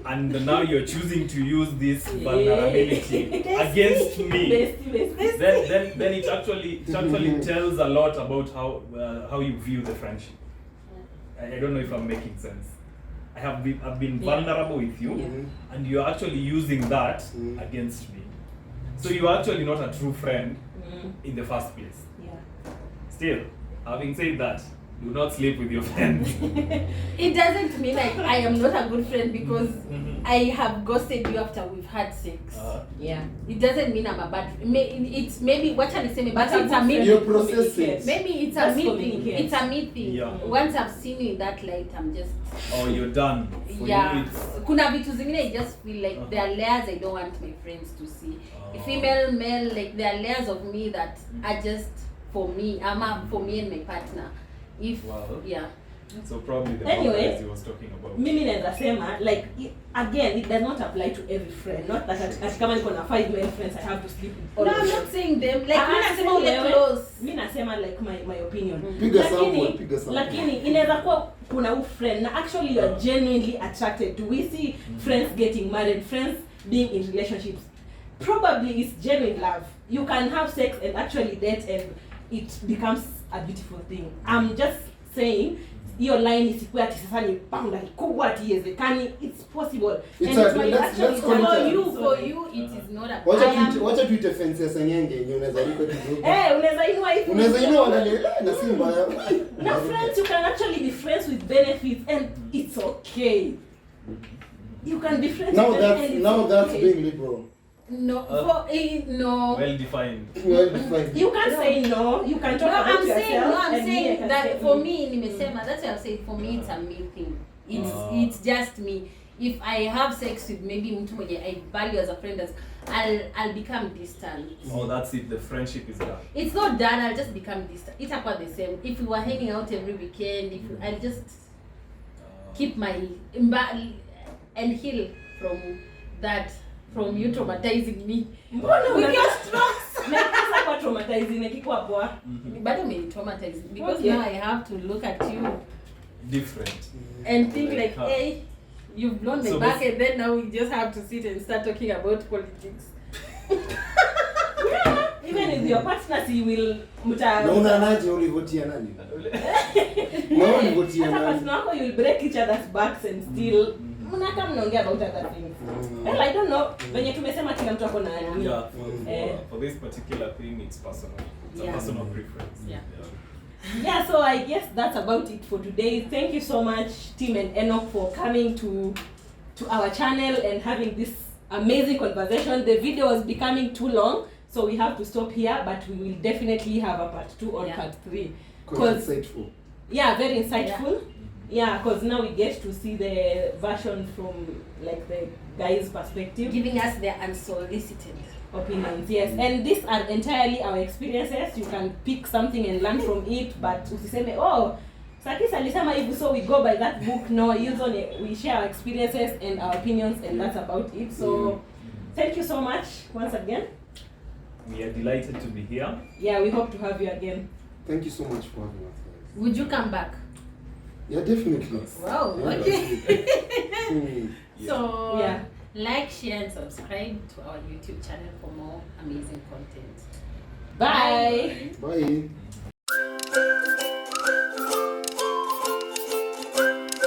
and now you're choosing to use this vulnerability against me. Bestie. Then it actually tells a lot about how you view the friendship. I don't know if I'm making sense. I've been vulnerable with you, and you're actually using that against me. So you're actually not a true friend in the first place. Yeah. Still, having said that, Do not sleep with your friends. It doesn't mean I am not a good friend because I have ghosted you after we've had sex. Yeah. It doesn't mean I'm a bad. It's maybe what shall I say? Maybe But it's a me. You're processing. Maybe it's a That's me thing. communicate. It's a me thing. Yeah. Once I've seen you in that light, I'm just Oh, you're done. For yeah. you, it's, Kuna vitu zingine I just feel like there are layers I don't want my friends to see. Female, male, like there are layers of me that are just for me. For me and my partner. If Wow. yeah. So probably the Anyway, boundaries he was talking about. Mimi naweza sema like again it does not apply to every friend. Not that ati kama niko na 5 male friends I have to sleep with all No, of I'm them. not saying them. Like I'm mimi not nasema saying ule wewe. close. Mimi nasema like my opinion. Piga sample. Lakini inaweza kuwa kuna u friend na actually you are genuinely attracted to. We see friends getting married, friends being in relationships. Probably it's genuine love. You can have sex and actually date and it becomes a beautiful thing. I'm just saying hiyo line isikuwe ati sasa ni panda kubwa ati iwezekani. It's possible. It's And a- it might let's actually call it turn a- out For you it is not a Wacha tuite fence ya sengenge yenye unaweza ruka kidogo. unaweza inua hivi. Unaweza inua wala na si mbaya. Now friends, you can actually be friends with benefits and it's okay. You can be friends Now with benefits and that's it's that's okay. being liberal. no no. Well defined. Well defined. You can say no, you can talk No, about I'm yourself. saying no. I'm and me, I saying can that say for me. me, nimesema. That's why I'm saying for me it's a me thing. It's just me. If I have sex with maybe mtu mwenye I value as a friend, I'll become distant. Oh, that's it. The friendship is done. It's not done. I'll just become distant. It's about the same. If we were hanging out every weekend, I'll just keep my and heal from that. From you traumatizing me. Mbona With your unataka strokes. nakasa kwa traumatizing ikikuwa poa? But I'm traumatized because Okay. now I have to look at you Different. and think like, Huh. hey, you've blown my So back, and then now we just have to sit and start talking about politics. Even with your partners you will Na unaonaje ulivotia nani? Na ulivotia hata nani? partner wako you will break each other's backs and still mnakaa mnaongea about other things. Well, I don't know. Venye tumesema kila mtu ako na nini. Yeah. Eh. For this particular thing, it's personal. It's a Yeah. personal preference. Yeah. Yeah, so I guess that's about it for today. Thank you so much, Tim and Enoch, for coming to our channel and having this amazing conversation. The video was becoming too long, so we have to stop here, but we will definitely have a part 2 or Yeah. part 3. Quite insightful. Yeah, very insightful. Yeah, because now we get to see the version from like the guy's perspective. Giving us their unsolicited Opinions, yes. And these are entirely our experiences. You can pick something and learn from it, but usiseme, oh, Sakis alisema hivi, so we go by that book. No, we share our experiences and our opinions, and that's about it. So, thank you so much once again. We are delighted to be here. Yeah, we hope to have you again. Thank you so much for having us, guys. Would you come back? Yeah, definitely. Wow, Yeah, okay. definitely. So, Yeah. like, share, and subscribe to our YouTube channel for more amazing content. Bye. Bye.